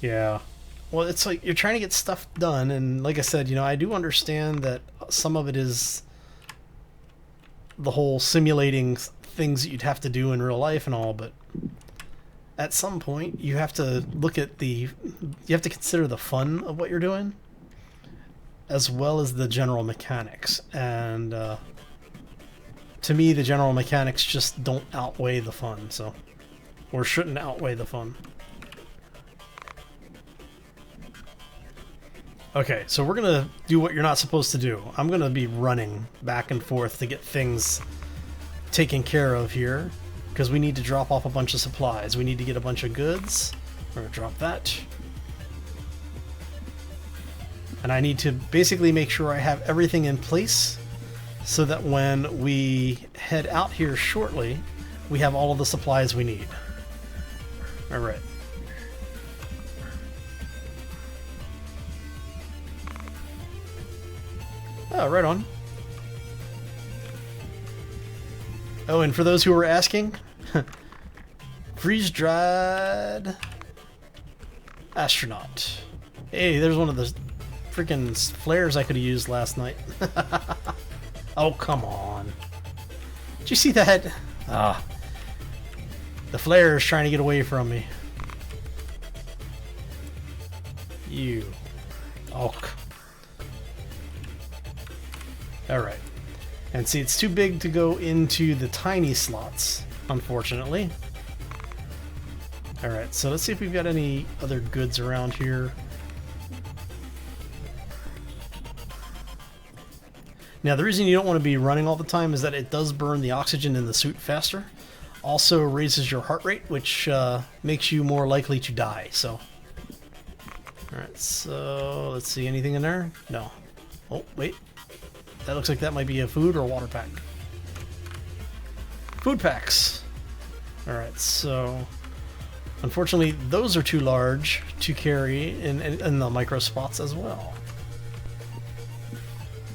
Yeah. Well, it's like you're trying to get stuff done, and like I said, you know, I do understand that some of it is the whole simulating things that you'd have to do in real life and all, but at some point you have to look at you have to consider the fun of what you're doing, as well as the general mechanics. And to me, the general mechanics just don't outweigh the fun, so, or shouldn't outweigh the fun. Okay, so we're gonna do what you're not supposed to do. I'm gonna be running back and forth to get things taken care of here, because we need to drop off a bunch of supplies. We need to get a bunch of goods. We're gonna drop that. And I need to basically make sure I have everything in place so that when we head out here shortly, we have all of the supplies we need. All right. Oh, right on. Oh, and for those who were asking, freeze-dried astronaut. Hey, there's one of the freaking flares I could have used last night. Oh, come on. Did you see that? Ah. The flare is trying to get away from me. You. Oh. Alright. And see, it's too big to go into the tiny slots, unfortunately. Alright, so let's see if we've got any other goods around here. Now, the reason you don't want to be running all the time is that it does burn the oxygen in the suit faster. Also raises your heart rate, which makes you more likely to die, so. Alright, so let's see, anything in there? No. Oh, wait. That looks like that might be a food or a water pack. Food packs. Alright, so unfortunately those are too large to carry in the micro spots as well.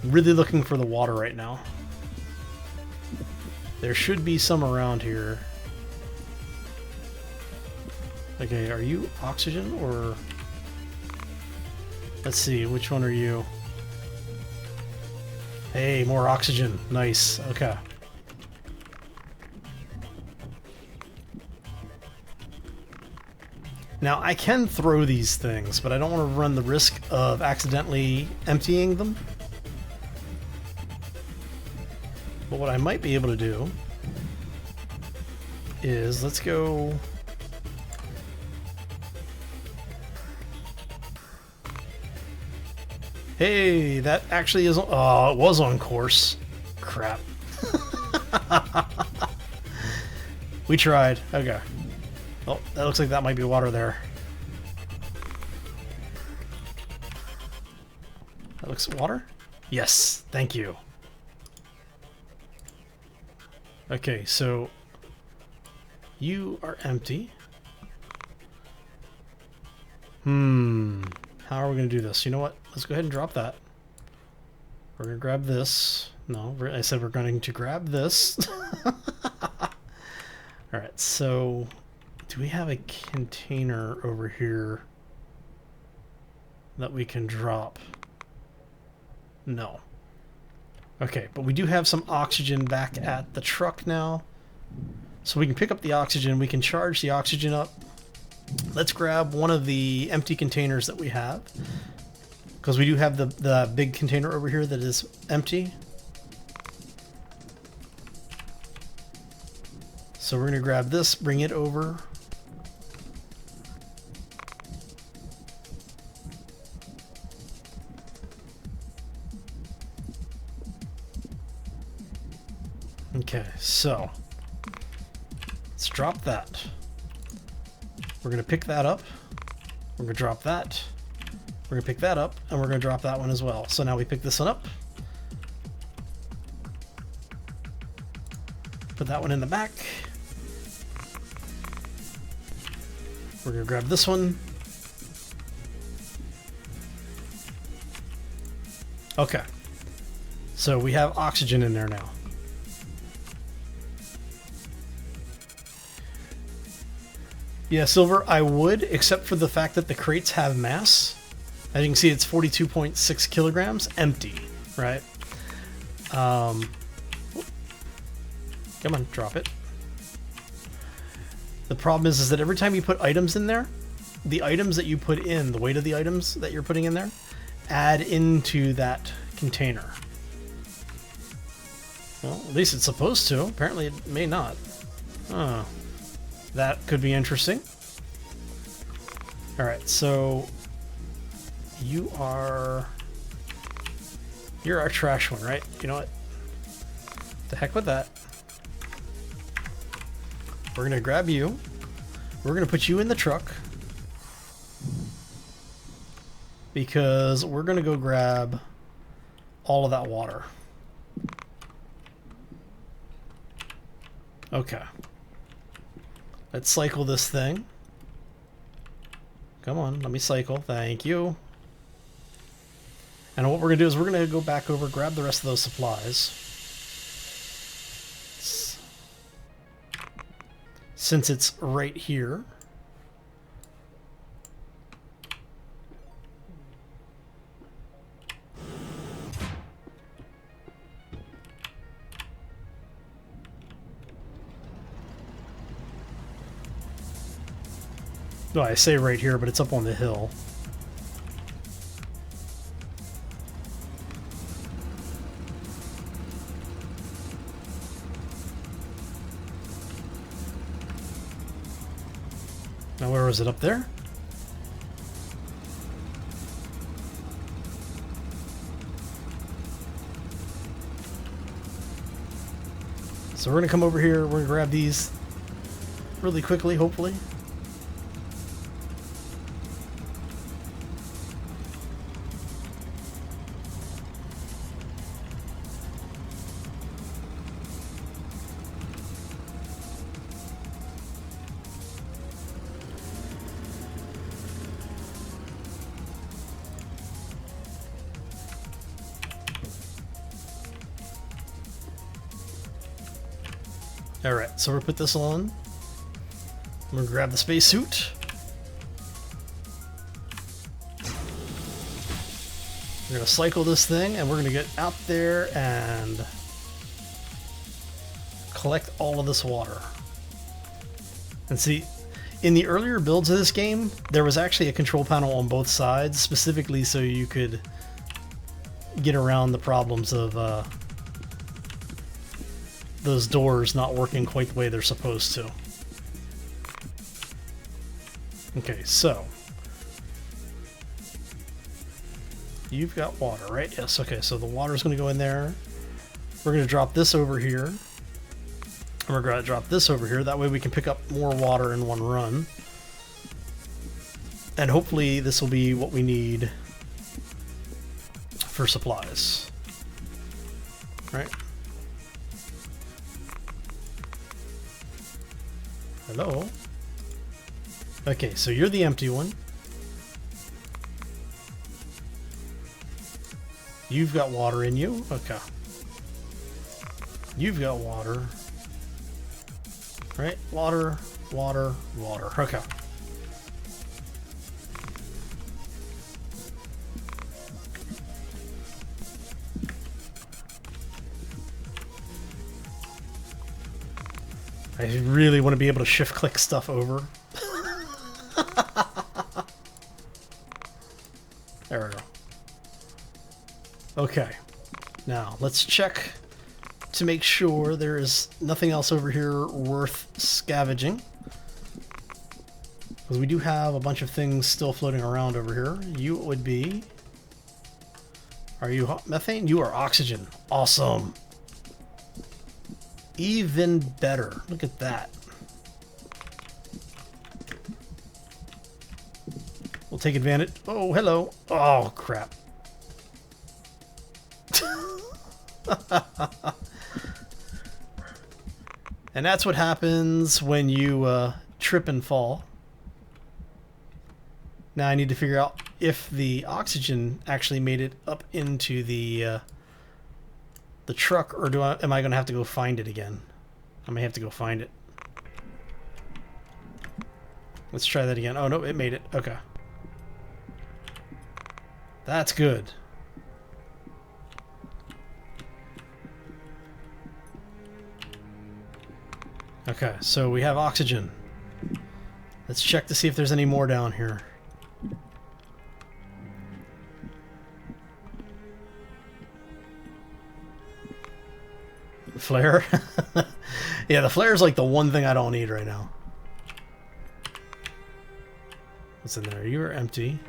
Really looking for the water right now. There should be some around here. Okay, are you oxygen or... Let's see, which one are you? Hey, more oxygen. Nice. Okay. Now, I can throw these things, but I don't want to run the risk of accidentally emptying them. But what I might be able to do is, let's go... Hey, that actually is... Oh, it was on course. Crap. We tried. Okay. Oh, that looks like that might be water there. That looks... Water? Yes, thank you. Okay, so... You are empty. How are we going to do this? You know what? Let's go ahead and drop that. We're going to grab this. No, I said we're going to grab this. Alright, so do we have a container over here that we can drop? No. Okay, but we do have some oxygen back at the truck now. So we can pick up the oxygen. We can charge the oxygen up. Let's grab one of the empty containers that we have, because we do have the big container over here that is empty. So we're going to grab this, bring it over. Okay, so let's drop that. We're going to pick that up. We're going to drop that. We're going to pick that up, and we're going to drop that one as well. So now we pick this one up. Put that one in the back. We're going to grab this one. Okay. So we have oxygen in there now. Yeah, Silver, I would, except for the fact that the crates have mass. As you can see, it's 42.6 kilograms, empty, right? Come on, drop it. The problem is that every time you put items in there, the items that you put in, the weight of the items that you're putting in there, add into that container. Well, at least it's supposed to. Apparently it may not. Oh, that could be interesting. Alright, so you're our trash one, right? You know what? The heck with that. We're gonna grab you. We're gonna put you in the truck. Because we're gonna go grab all of that water. Okay. Let's cycle this thing. Come on, let me cycle. Thank you. And what we're gonna do is we're gonna go back over, grab the rest of those supplies. Since it's right here. No, I say right here, but it's up on the hill. Now, where was it? Up there? So we're going to come over here. We're going to grab these really quickly, hopefully. Alright, so we'll put this on. I'm gonna grab the spacesuit. We're gonna cycle this thing and we're gonna get out there and collect all of this water. And see, in the earlier builds of this game, there was actually a control panel on both sides, specifically so you could get around the problems of those doors not working quite the way they're supposed to. Okay, so you've got water, right? Yes, okay, so the water's going to go in there. We're going to drop this over here. And we're going to drop this over here. That way we can pick up more water in one run. And hopefully this will be what we need for supplies. Right? Hello? Okay, so you're the empty one. You've got water in you? Okay. You've got water. Right? Water, water, water. Okay. I really want to be able to shift click stuff over. There we go. Okay. Now, let's check to make sure there is nothing else over here worth scavenging. Because we do have a bunch of things still floating around over here. You would be... Are you methane? You are oxygen. Awesome. Even better. Look at that. We'll take advantage. Oh, hello. Oh, crap. And that's what happens when you trip and fall. Now I need to figure out if the oxygen actually made it up into the truck, or am I going to have to go find it again? I may have to go find it. Let's try that again. Oh, no, it made it. Okay. That's good. Okay, so we have oxygen. Let's check to see if there's any more down here. Flare? Yeah, the flare is like the one thing I don't need right now. What's in there? You are empty.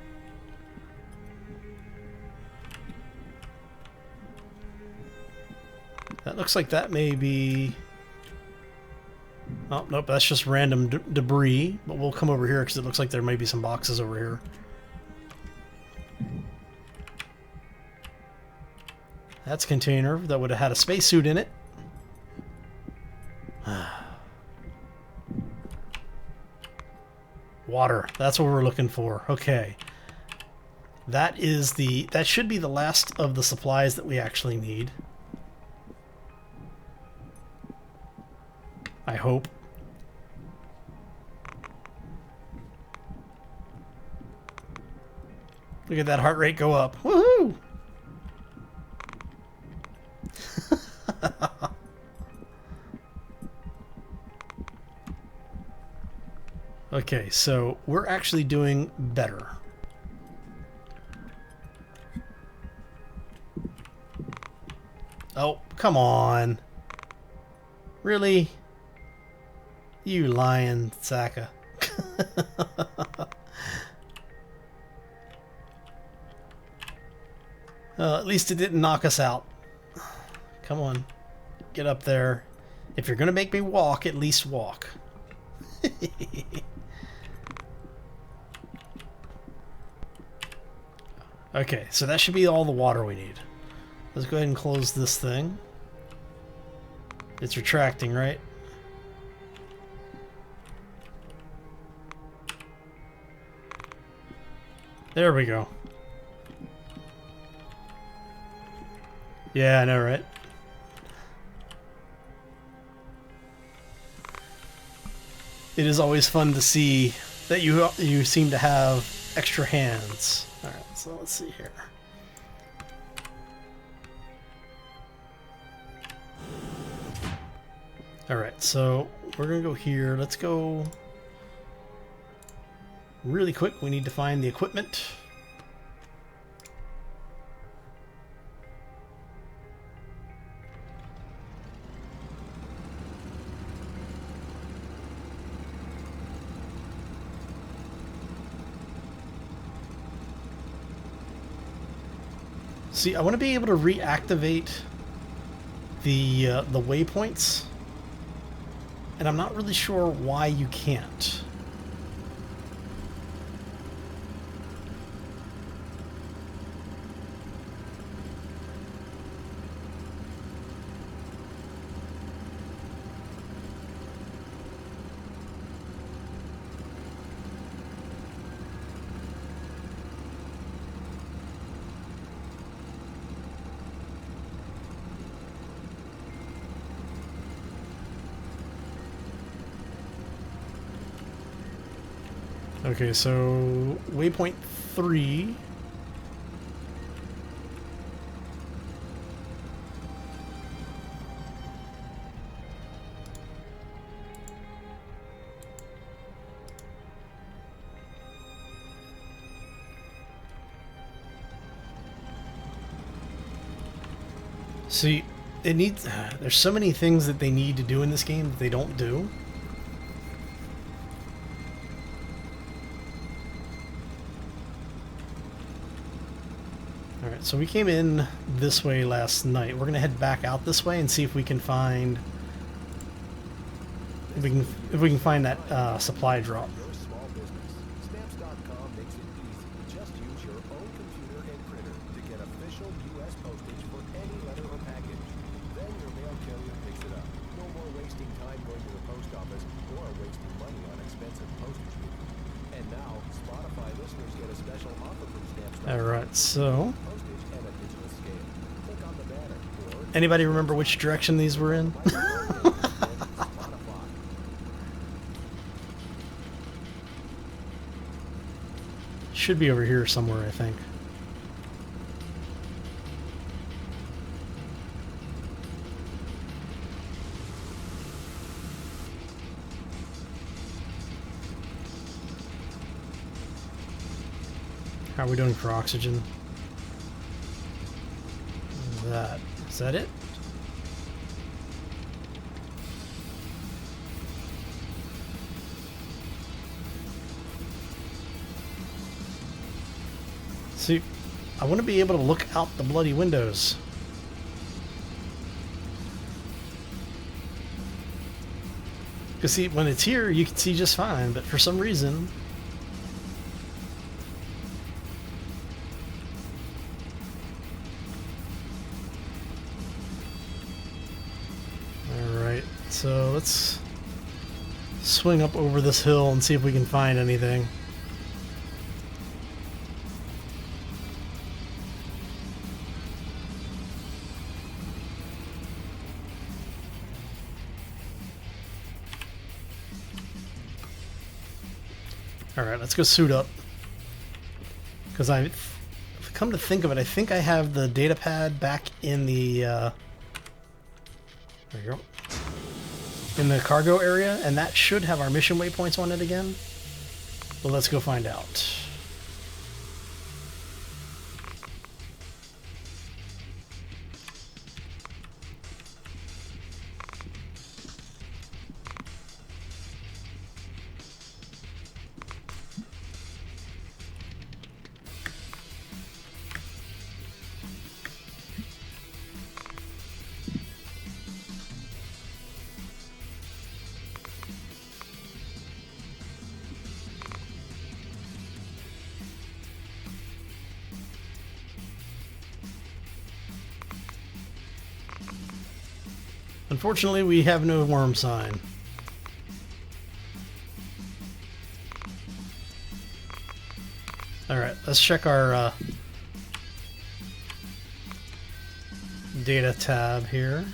That looks like that may be... Oh, nope, that's just random debris. But we'll come over here because it looks like there may be some boxes over here. That's a container that would have had a spacesuit in it. Water. That's what we're looking for. Okay. That should be the last of the supplies that we actually need. I hope. Look at that heart rate go up. Woohoo! Okay, so we're actually doing better. Oh, come on. Really? You lying Saka. At least it didn't knock us out. Come on. Get up there. If you're gonna make me walk, at least walk. Okay, so that should be all the water we need. Let's go ahead and close this thing. It's retracting, right? There we go. Yeah, I know, right? It is always fun to see that you seem to have extra hands. Alright, so let's see here. Alright, so we're gonna go here. Let's go really quick. We need to find the equipment. See, I want to be able to reactivate the waypoints, and I'm not really sure why you can't. Okay, so waypoint 3. See, it needs. There's so many things that they need to do in this game that they don't do. Alright, so we came in this way last night. We're gonna head back out this way and see if we can find if we can find that supply drop. Your small business. Stamps.com makes it easy. Just use your own computer and printer to get official U.S. postage for any letter or package. Then your mail carrier picks it up. No more wasting time going to the post office or wasting money on expensive postage fees. And now, Spotify listeners get a special offer from Stamps.com. Alright, so Postage at a digital scale. Click on the banner or anybody remember which direction these were in? Should be over here somewhere, I think. How are we doing for oxygen? Is that it? See, I want to be able to look out the bloody windows. Because see, when it's here, you can see just fine, but for some reason... Alright, so let's swing up over this hill and see if we can find anything. Alright, let's go suit up. Because come to think of it, I think I have the data pad back in the, there you go. In the cargo area, and that should have our mission waypoints on it again. Well, let's go find out. Unfortunately, we have no worm sign. Alright, let's check our data tab here.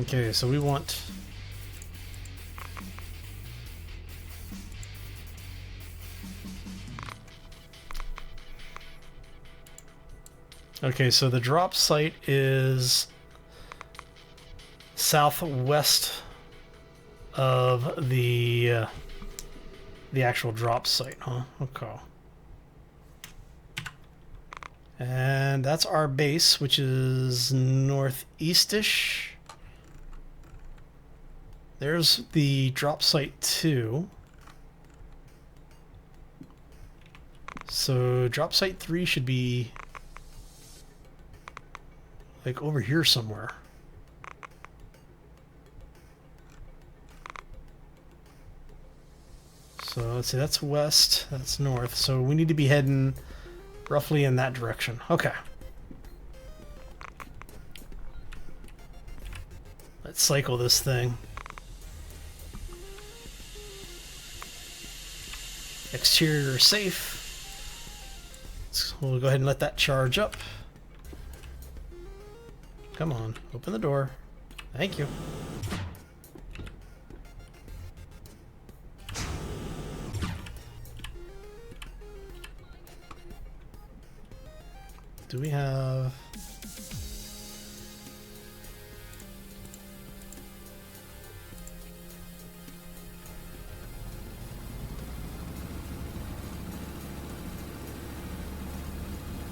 Okay, so we want... Okay, so the drop site is southwest of the actual drop site, huh? Okay. And that's our base, which is northeastish. There's the drop site 2. So drop site 3 should be like over here somewhere. So let's see, that's west, that's north. So we need to be heading roughly in that direction. Okay. Let's cycle this thing. Exterior safe. We'll go ahead and let that charge up. Come on, open the door. Thank you. Do we have...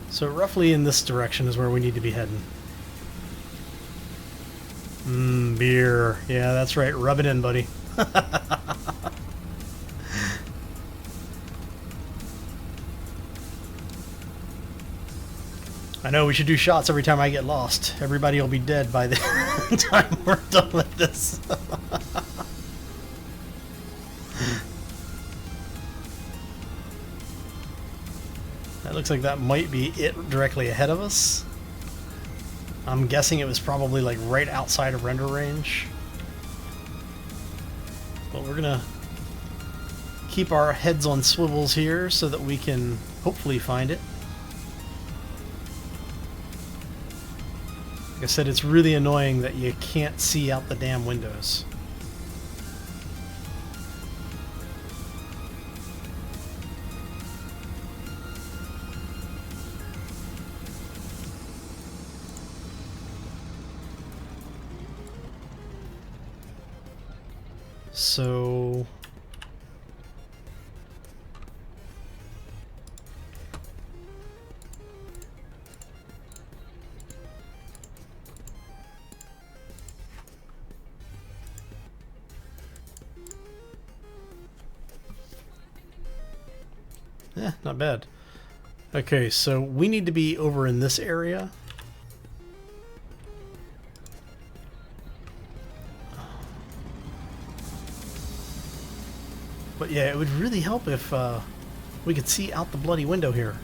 So roughly in this direction is where we need to be heading. Beer. Yeah, that's right. Rub it in, buddy. I know, we should do shots every time I get lost. Everybody will be dead by the time we're done with this. That looks like that might be it directly ahead of us. I'm guessing it was probably like right outside of render range. But we're gonna keep our heads on swivels here so that we can hopefully find it. Like I said, it's really annoying that you can't see out the damn windows. So... yeah, not bad. Okay, so we need to be over in this area. But yeah, it would really help if we could see out the bloody window here.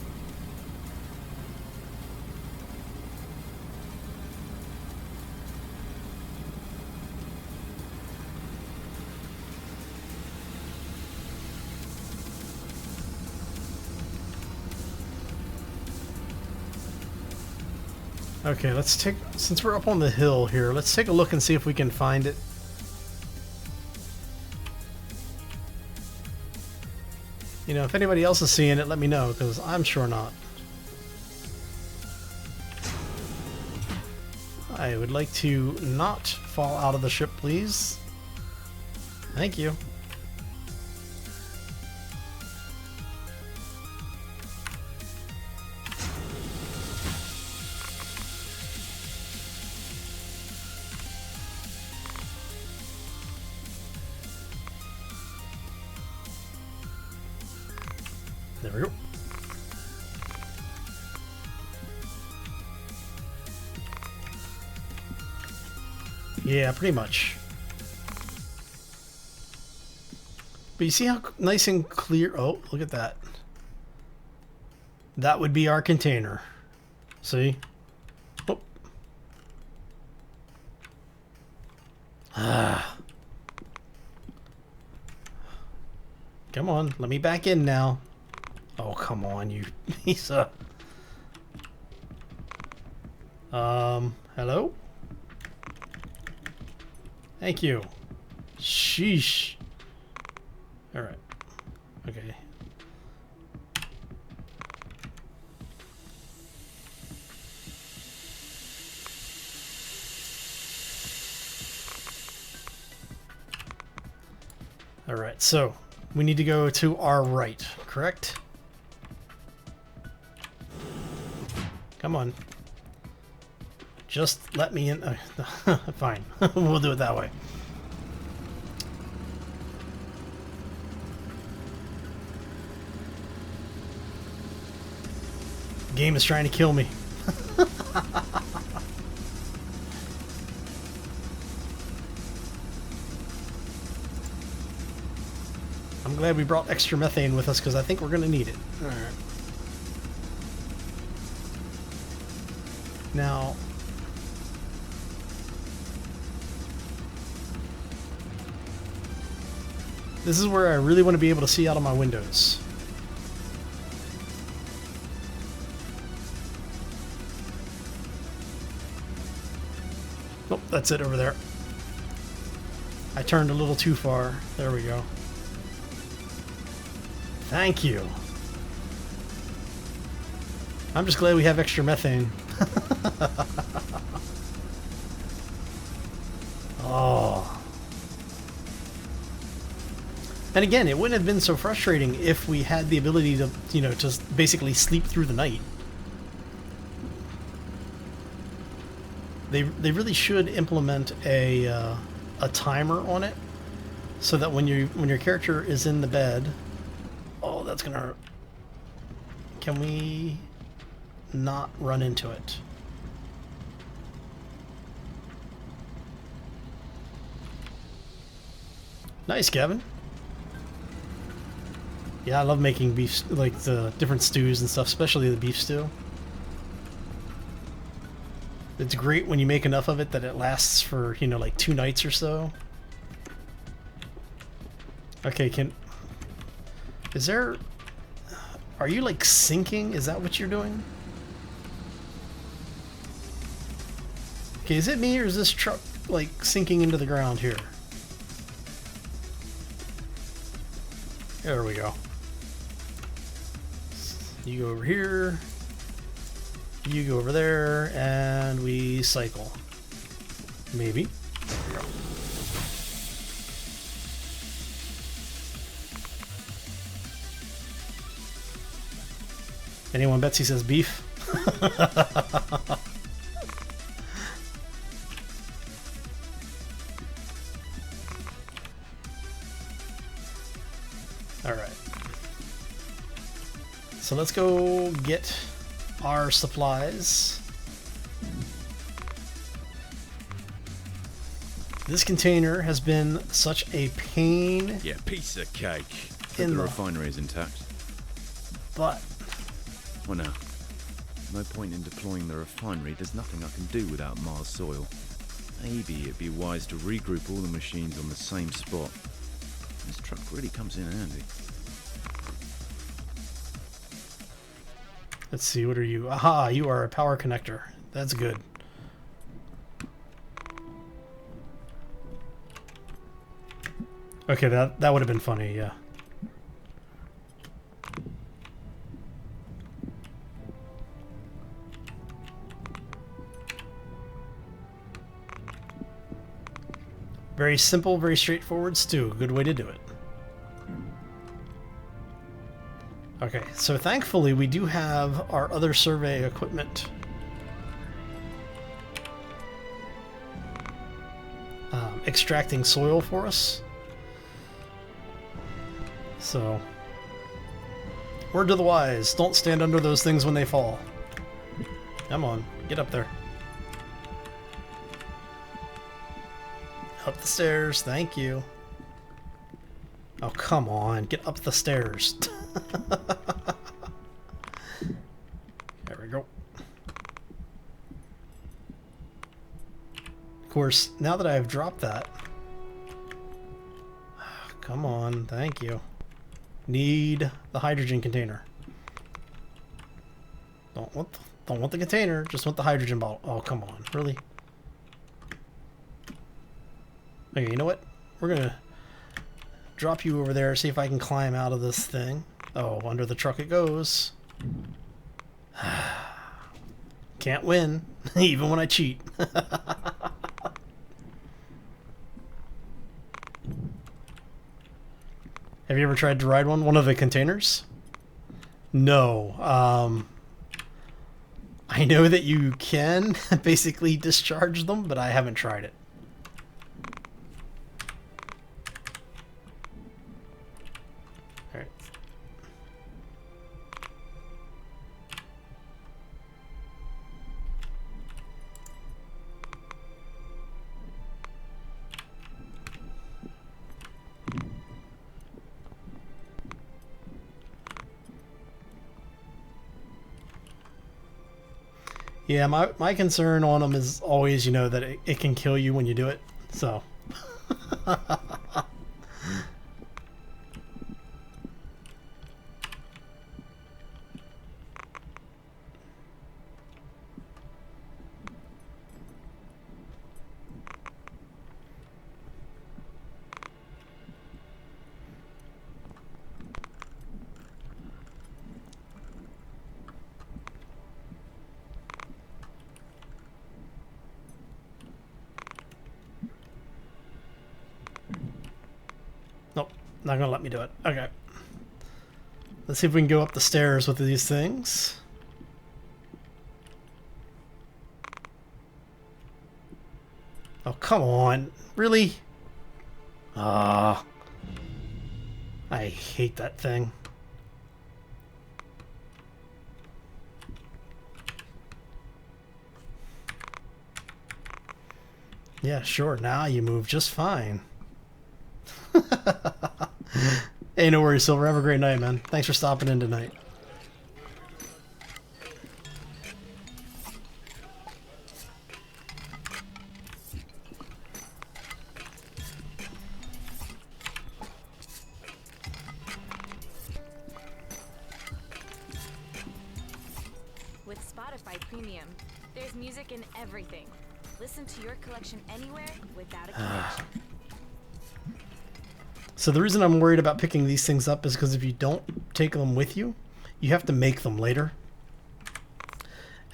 Okay, let's take, since we're up on the hill here, let's take a look and see if we can find it. You know, if anybody else is seeing it, let me know, because I'm sure not. I would like to not fall out of the ship, please. Thank you. There we go. Yeah, pretty much. But you see how nice and clear... Oh, look at that. That would be our container. See? Oh. Ah. Come on, let me back in now. Oh, come on, you piece of... hello? Thank you. Sheesh. Alright. Okay. Alright, so we need to go to our right, correct? Come on. Just let me in. Fine. We'll do it that way. The game is trying to kill me. I'm glad we brought extra methane with us because I think we're going to need it. All right. Now, this is where I really want to be able to see out of my windows. Oh, that's it over there. I turned a little too far. There we go. Thank you. I'm just glad we have extra methane. Oh. And again, it wouldn't have been so frustrating if we had the ability to, you know, just basically sleep through the night. They really should implement a timer on it, so that when your character is in the bed, oh, that's gonna hurt. Can we not run into it? Nice, Kevin. Yeah, I love making beef, like the different stews and stuff, especially the beef stew. It's great when you make enough of it that it lasts for, you know, like 2 nights or so. Okay, is there... Are you, like, sinking? Is that what you're doing? Okay, is it me or is this truck, like, sinking into the ground here? There we go. You go over here. You go over there, and we cycle. Maybe. There we go. Anyone Betsy says beef? Alright. So let's go get our supplies. This container has been such a pain. Yeah, piece of cake. In The the- refinery is intact. But Well, now, no point in deploying the refinery. There's nothing I can do without Mars soil. Maybe it'd be wise to regroup all the machines on the same spot. This truck really comes in handy. let's see, what are you? Aha, you are a power connector. That's good. Okay, that would have been funny, yeah. Very simple, very straightforward stew. Good way to do it. Okay, so thankfully we do have our other survey equipment. Extracting soil for us. So, word to the wise, don't stand under those things when they fall. Come on, get up there. Up the stairs, thank you. Oh, come on, get up the stairs. There we go. Of course, now that I've dropped that... Come on, thank you. Need the hydrogen container. Don't want the container, just want the hydrogen bottle. Oh, come on, really? Okay, you know what? We're gonna drop you over there, see if I can climb out of this thing. Oh, under the truck it goes. Can't win, even when I cheat. Have you ever tried to ride one of the containers? No. I know that you can basically discharge them, but I haven't tried it. Alright. Yeah, my concern on them is always, you know, that it can kill you when you do it, so. Nope, not gonna let me do it. Okay. Let's see if we can go up the stairs with these things. Oh, come on. Really? Ah. I hate that thing. Yeah, sure. Now you move just fine. Hey, no worries, Silver. Have a great night, man. Thanks for stopping in tonight. With Spotify Premium, there's music in everything. Listen to your collection anywhere without a connection. So the reason I'm worried about picking these things up is because if you don't take them with you, you have to make them later.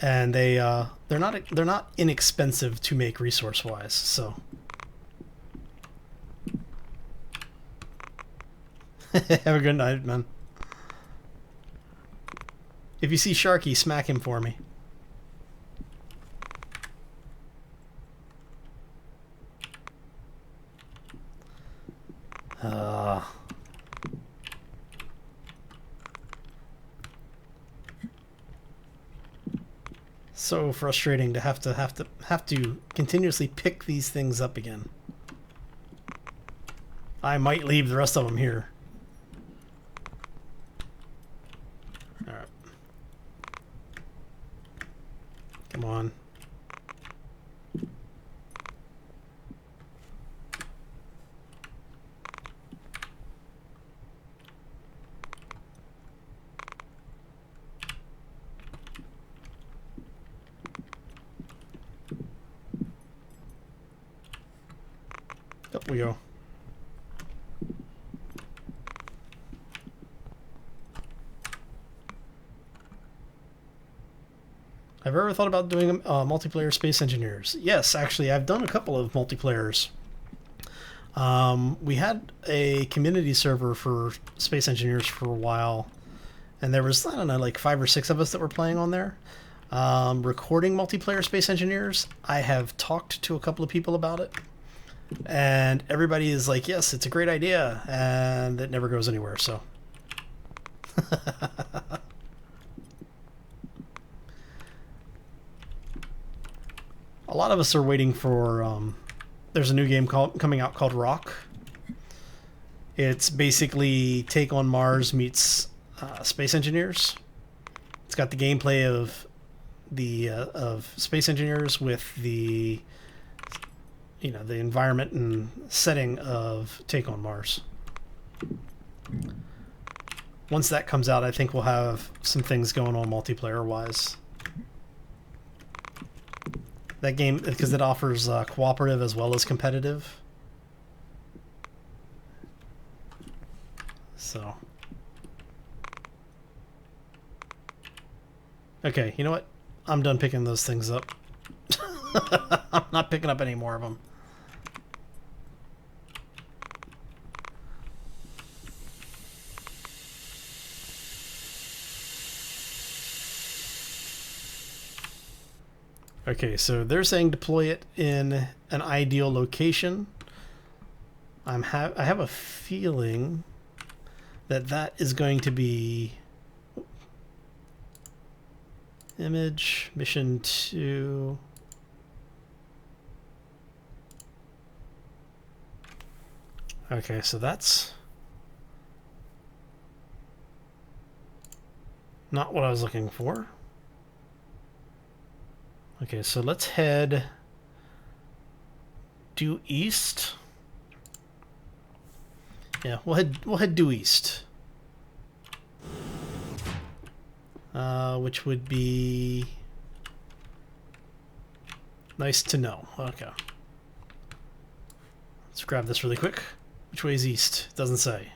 And they're not inexpensive to make resource-wise, so. Have a good night, man. If you see Sharky, smack him for me. So frustrating to have to continuously pick these things up again. I might leave the rest of them here. All right. Come on. Up we go. I've ever thought about doing multiplayer Space Engineers. Yes, actually, I've done a couple of multiplayers. We had a community server for Space Engineers for a while, and there was, I don't know, like 5 or 6 of us that were playing on there. Recording multiplayer Space Engineers, I have talked to a couple of people about it, and everybody is like, yes, it's a great idea, and it never goes anywhere, so. A lot of us are waiting for, there's a new game coming out called Rock. It's basically Take on Mars meets Space Engineers. It's got the gameplay of Space Engineers with the, you know, the environment and setting of Take on Mars. Once that comes out, I think we'll have some things going on multiplayer-wise. That game, because it offers cooperative as well as competitive. So. Okay, you know what? I'm done picking those things up. I'm not picking up any more of them. Okay, so they're saying deploy it in an ideal location. I have a feeling that that is going to be image mission 2. Okay, so that's not what I was looking for. Okay, so let's head due east. Yeah, we'll head due east. Which would be nice to know. Okay. Let's grab this really quick. Which way is east? It doesn't say.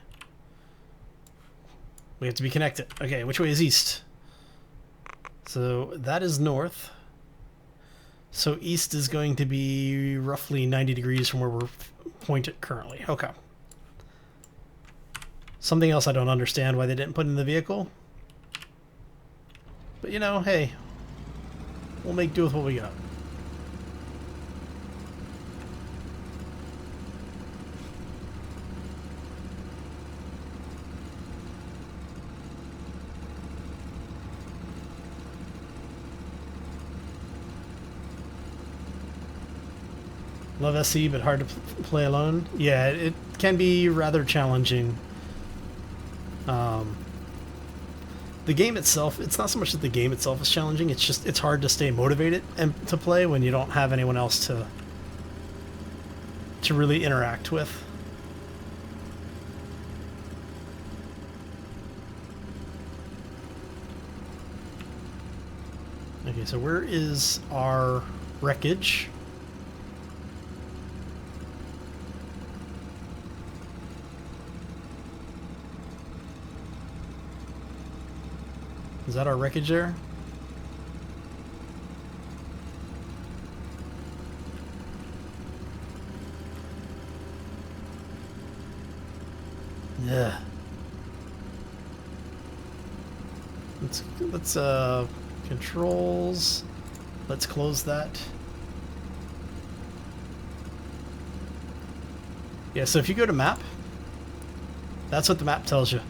We have to be connected. Okay, which way is east? So that is north. So east is going to be roughly 90 degrees from where we're pointed currently. Okay. Something else I don't understand why they didn't put in the vehicle. But you know, hey, we'll make do with what we got. Love SE, but hard to play alone. Yeah, it can be rather challenging. The game itself, it's not so much that the game itself is challenging, it's just, it's hard to stay motivated and to play when you don't have anyone else to really interact with. Okay, so where is our wreckage? Is that our wreckage there? Yeah. let's controls. Let's close that. Yeah, so if you go to map, that's what the map tells you.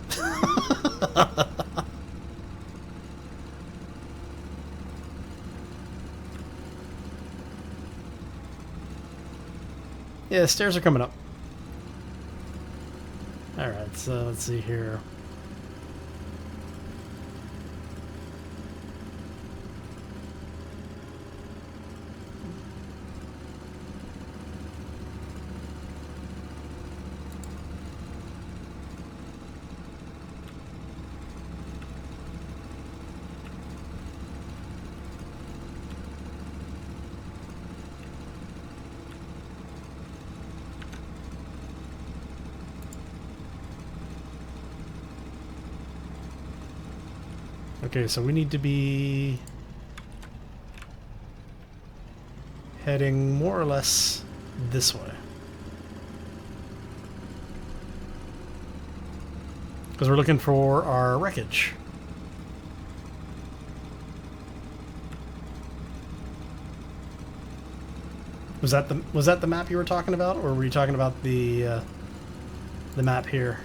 Yeah, the stairs are coming up. Alright, so let's see here. Okay, so we need to be heading more or less this way. Because we're looking for our wreckage. Was that the map you were talking about, or were you talking about the map here?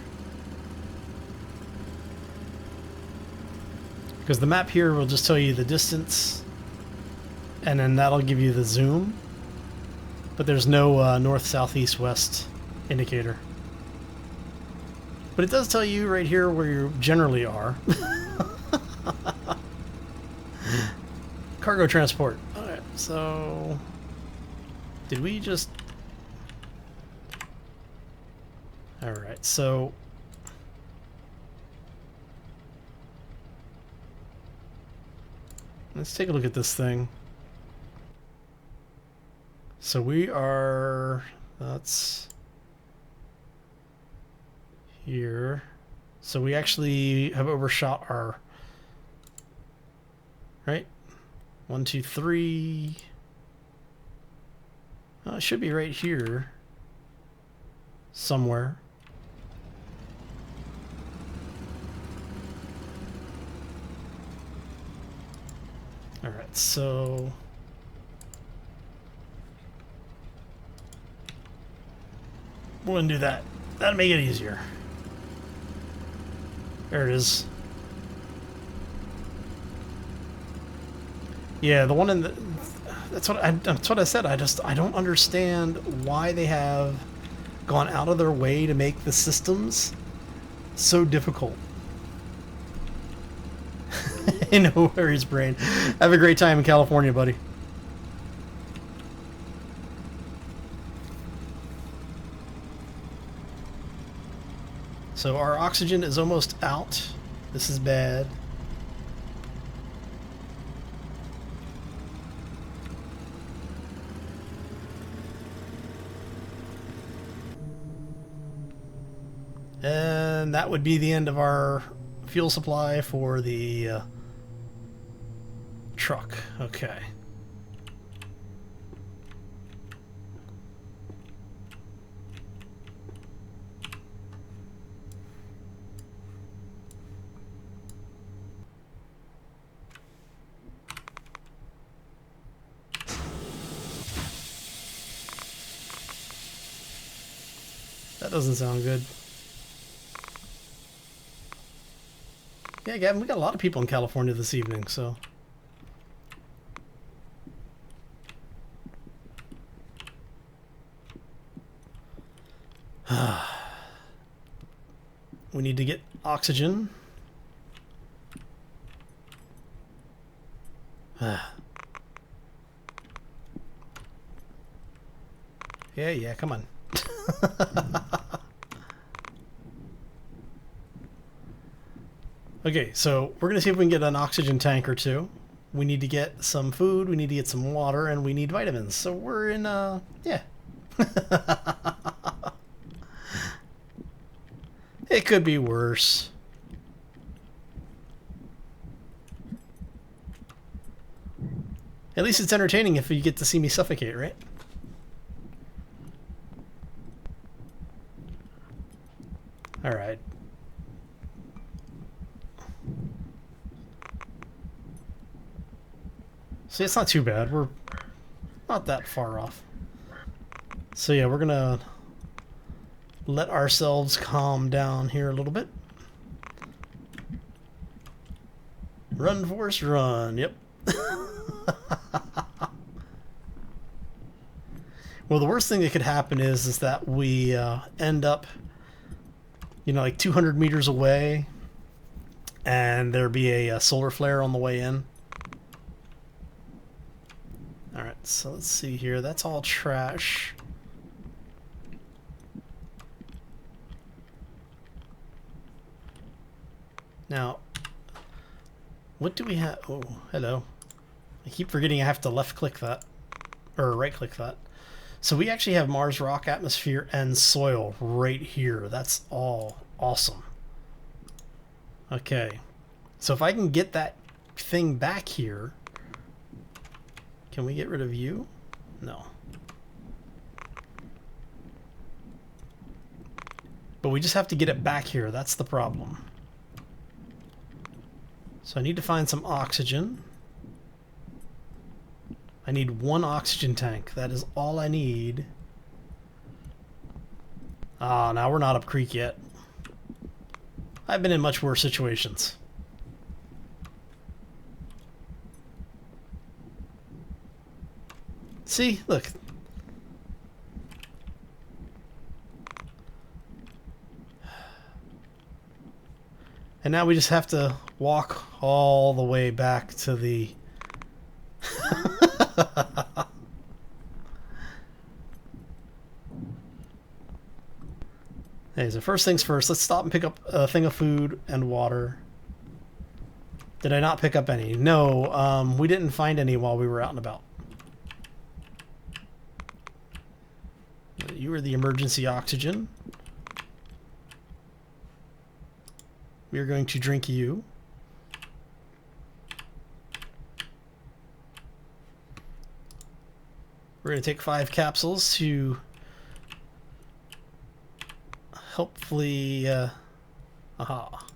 Because the map here will just tell you the distance, and then that'll give you the zoom. But there's no north, south, east, west indicator. But it does tell you right here where you generally are. Cargo transport. Alright, so... Did we just... Alright, so... Let's take a look at this thing. So we are... That's... here. So we actually have overshot our... Right? 1, 2, 3... it should be right here. Somewhere. Alright, so... we're gonna do that. That'll make it easier. There it is. Yeah, the one in the... That's what I said. I don't understand why they have gone out of their way to make the systems so difficult. No worries, brain. Have a great time in California, buddy. So our oxygen is almost out. This is bad. And that would be the end of our fuel supply for the truck. Okay. That doesn't sound good. Yeah, Gavin, we got a lot of people in California this evening, so... we need to get oxygen. Yeah, come on. Okay, so we're gonna see if we can get an oxygen tank or two. We need to get some food, we need to get some water, and we need vitamins. So we're in, yeah. It could be worse. At least it's entertaining if you get to see me suffocate, right? Alright. See, it's not too bad. We're not that far off. So yeah, we're gonna let ourselves calm down here a little bit. Run, Forrest, run. Yep. Well, the worst thing that could happen is that we end up, you know, like 200 meters away, and there be a solar flare on the way in. All right, so let's see here. That's all trash. Now, what do we have? Oh, hello. I keep forgetting I have to left-click that, or right-click that. So we actually have Mars rock, atmosphere, and soil right here. That's all awesome. Okay. So if I can get that thing back here, can we get rid of you? No. But we just have to get it back here. That's the problem. So I need to find some oxygen. I need one oxygen tank. That is all I need. Ah, now we're not up creek yet. I've been in much worse situations. See, look. And now we just have to walk all the way back to the... Hey, so first things first, let's stop and pick up a thing of food and water. Did I not pick up any? No, we didn't find any while we were out and about. You were the emergency oxygen. We are going to drink you. We're going to take 5 capsules to hopefully, aha.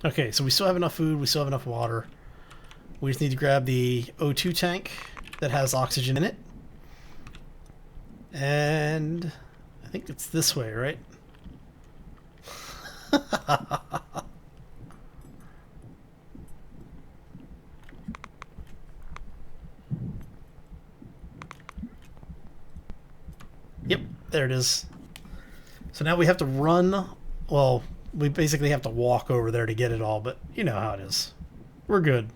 Okay, so we still have enough food, we still have enough water. We just need to grab the O2 tank that has oxygen in it. And I think it's this way, right? Yep, there it is. So now we have to run. Well, we basically have to walk over there to get it all, but you know how it is. We're good.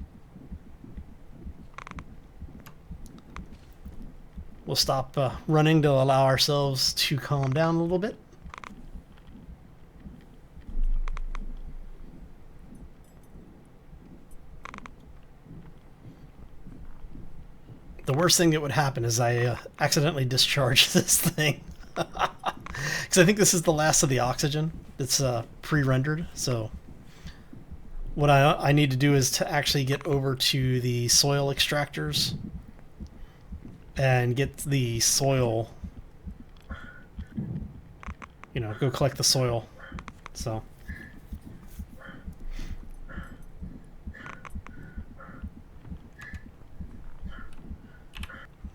We'll stop running to allow ourselves to calm down a little bit. The worst thing that would happen is I accidentally discharge this thing. Because I think this is the last of the oxygen that's pre-rendered. So what I need to do is to actually get over to the soil extractors and get the soil, you know, go collect the soil. So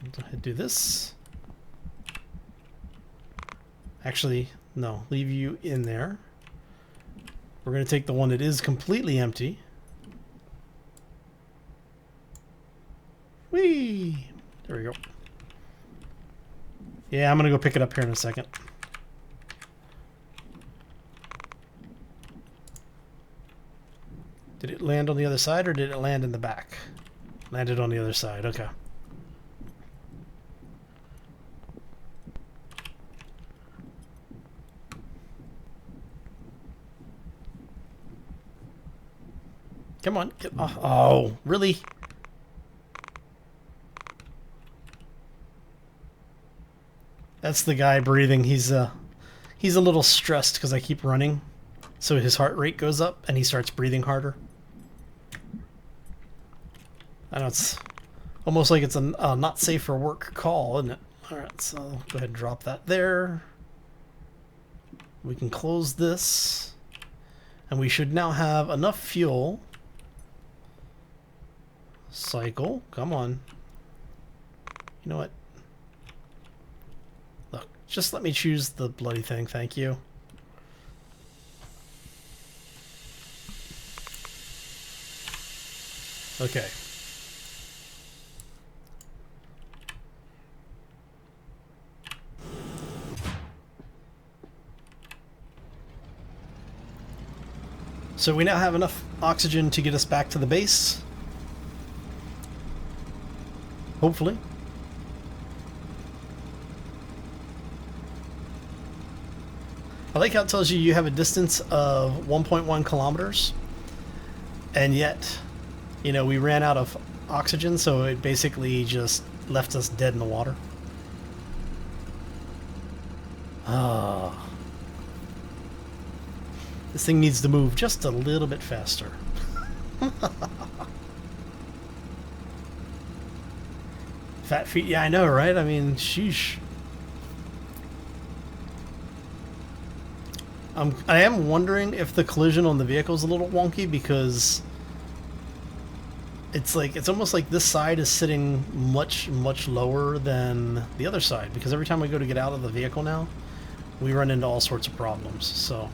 go ahead and do this. Actually, no, leave you in there. We're going to take the one that is completely empty. Whee! There we go. Yeah, I'm going to go pick it up here in a second. Did it land on the other side or did it land in the back? Landed on the other side, okay. Come on, get off. Oh, really? That's the guy breathing. He's a little stressed because I keep running, so his heart rate goes up and he starts breathing harder. I know it's almost like it's a not safe for work call, isn't it? All right, so go ahead and drop that there. We can close this, and we should now have enough fuel Cycle. Come on. You know what? Look, just let me choose the bloody thing. Thank you. Okay. So we now have enough oxygen to get us back to the base. Hopefully. I like how it tells you you have a distance of 1.1 kilometers. And yet, you know, we ran out of oxygen, so it basically just left us dead in the water. Ah. This thing needs to move just a little bit faster. Fat feet, yeah, I know, right? I mean, sheesh. I am wondering if the collision on the vehicle is a little wonky, because it's like, it's almost like this side is sitting much lower than the other side, because every time we go to get out of the vehicle now, we run into all sorts of problems. So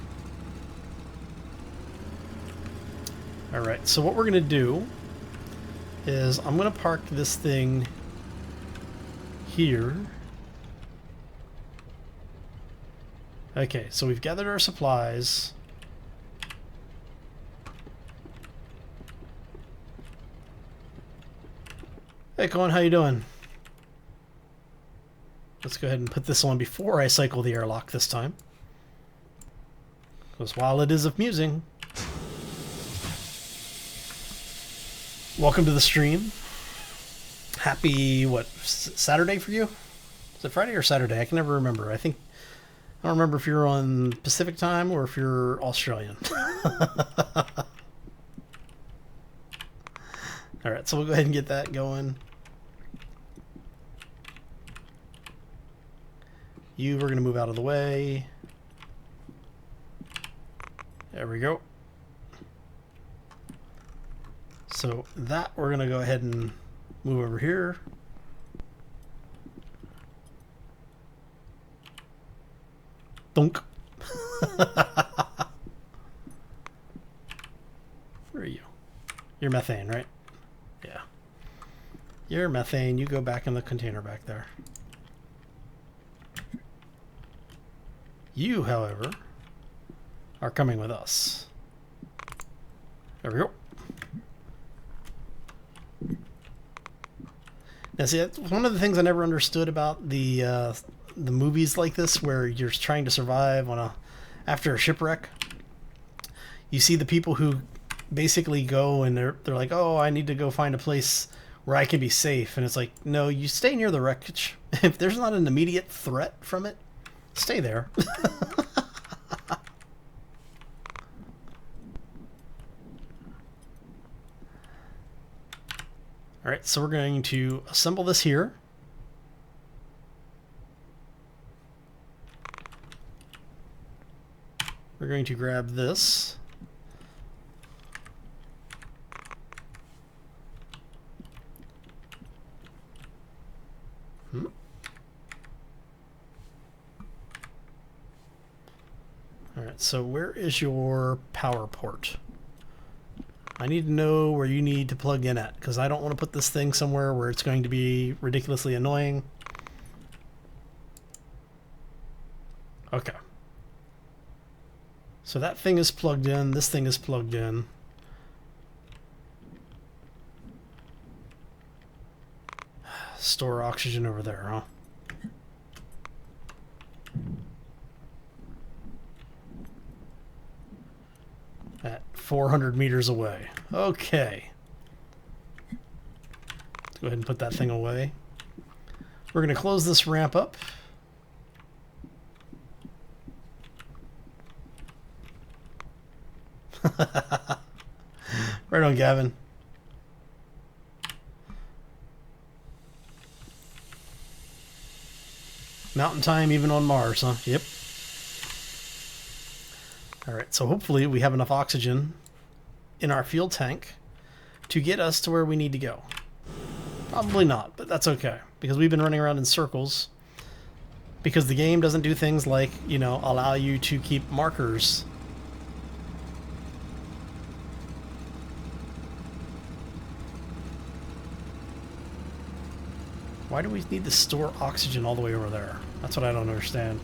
alright, so what we're gonna do is I'm gonna park this thing here. Okay, so we've gathered our supplies. Hey Colin, how you doing? Let's go ahead and put this on before I cycle the airlock this time, because while it is amusing. Welcome to the stream. Happy, what, Saturday for you? Is it Friday or Saturday? I can never remember. I don't remember if you're on Pacific time or if you're Australian. Alright, so we'll go ahead and get that going. We're going to move out of the way. There we go. So that we're going to go ahead and move over here. Dunk. Where are you? You're methane, right? Yeah. You're methane. You go back in the container back there. You, however, are coming with us. There we go. Now, see, that's one of the things I never understood about the movies like this, where you're trying to survive on after a shipwreck. You see the people who basically go and they're like, oh, I need to go find a place where I can be safe, and it's like, no, you stay near the wreckage. If there's not an immediate threat from it, stay there. Alright, so we're going to assemble this here. We're going to grab this. Alright, so where is your power port? I need to know where you need to plug in at, because I don't want to put this thing somewhere where it's going to be ridiculously annoying. Okay. So that thing is plugged in, this thing is plugged in. Store oxygen over there, huh? At 400 meters away. Okay. Let's go ahead and put that thing away. We're going to close this ramp up. Right on, Gavin. Mountain time even on Mars, huh? Yep. Alright, so hopefully we have enough oxygen in our fuel tank to get us to where we need to go? Probably not, but that's okay, because we've been running around in circles because the game doesn't do things like, you know, allow you to keep markers. Why do we need to store oxygen all the way over there? That's what I don't understand.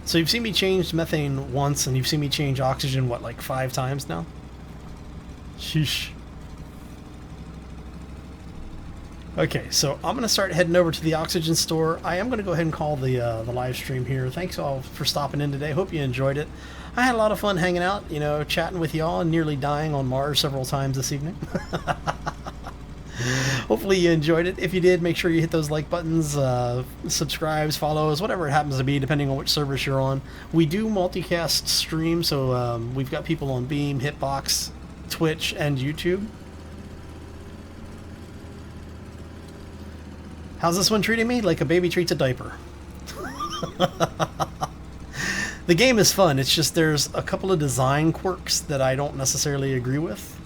So you've seen me change methane once, and you've seen me change oxygen, what, like 5 times now? Sheesh. Okay, so I'm going to start heading over to the oxygen store. I am going to go ahead and call the live stream here. Thanks all for stopping in today. Hope you enjoyed it. I had a lot of fun hanging out, you know, chatting with y'all, and nearly dying on Mars several times this evening. Hopefully you enjoyed it. If you did, make sure you hit those like buttons, subscribes, follows, whatever it happens to be, depending on which service you're on. We do multicast stream, so we've got people on Beam, Hitbox, Twitch, and YouTube. How's this one treating me? Like a baby treats a diaper. The game is fun. It's just there's a couple of design quirks that I don't necessarily agree with.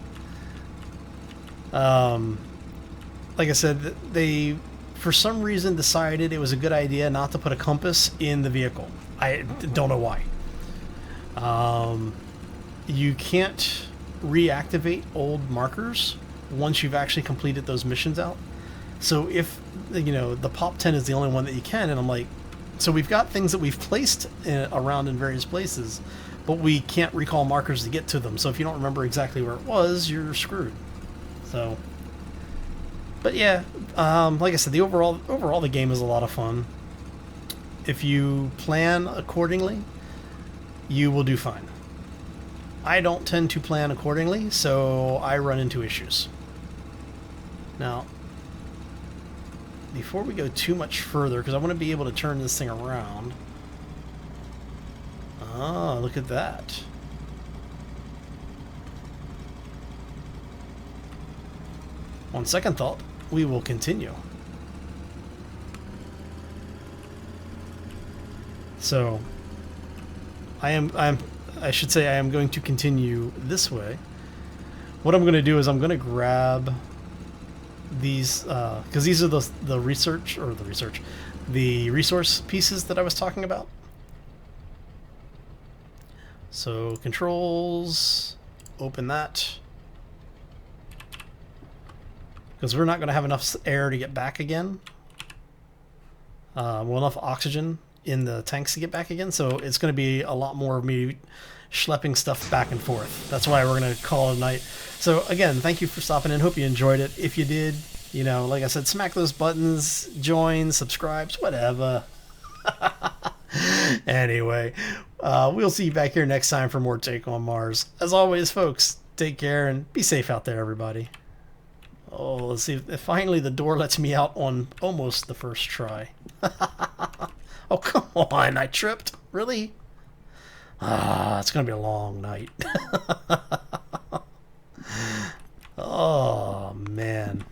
Like I said, they, for some reason, decided it was a good idea not to put a compass in the vehicle. I don't know why. You can't reactivate old markers once you've actually completed those missions out. So if, you know, the Pop 10 is the only one that you can, and I'm like, so we've got things that we've placed around in various places, but we can't recall markers to get to them. So if you don't remember exactly where it was, you're screwed. So... But yeah, like I said, the overall the game is a lot of fun. If you plan accordingly, you will do fine. I don't tend to plan accordingly, so I run into issues. Now, before we go too much further, because I want to be able to turn this thing around. Ah, look at that. On second thought, we will continue. So, I should say I am going to continue this way. What I'm going to do is I'm going to grab these, because these are the resource pieces that I was talking about. So, controls, open that. Because we're not going to have enough air to get back again. Well, enough oxygen in the tanks to get back again, so it's going to be a lot more of me schlepping stuff back and forth. That's why we're going to call it a night. So again, thank you for stopping in. Hope you enjoyed it. If you did, you know, like I said, smack those buttons, join, subscribes, whatever. Anyway, we'll see you back here next time for more Take on Mars. As always, folks, take care and be safe out there, everybody. Oh, let's see if finally the door lets me out on almost the first try. Oh, come on, I tripped. Really? Ah, it's going to be a long night. Oh, man.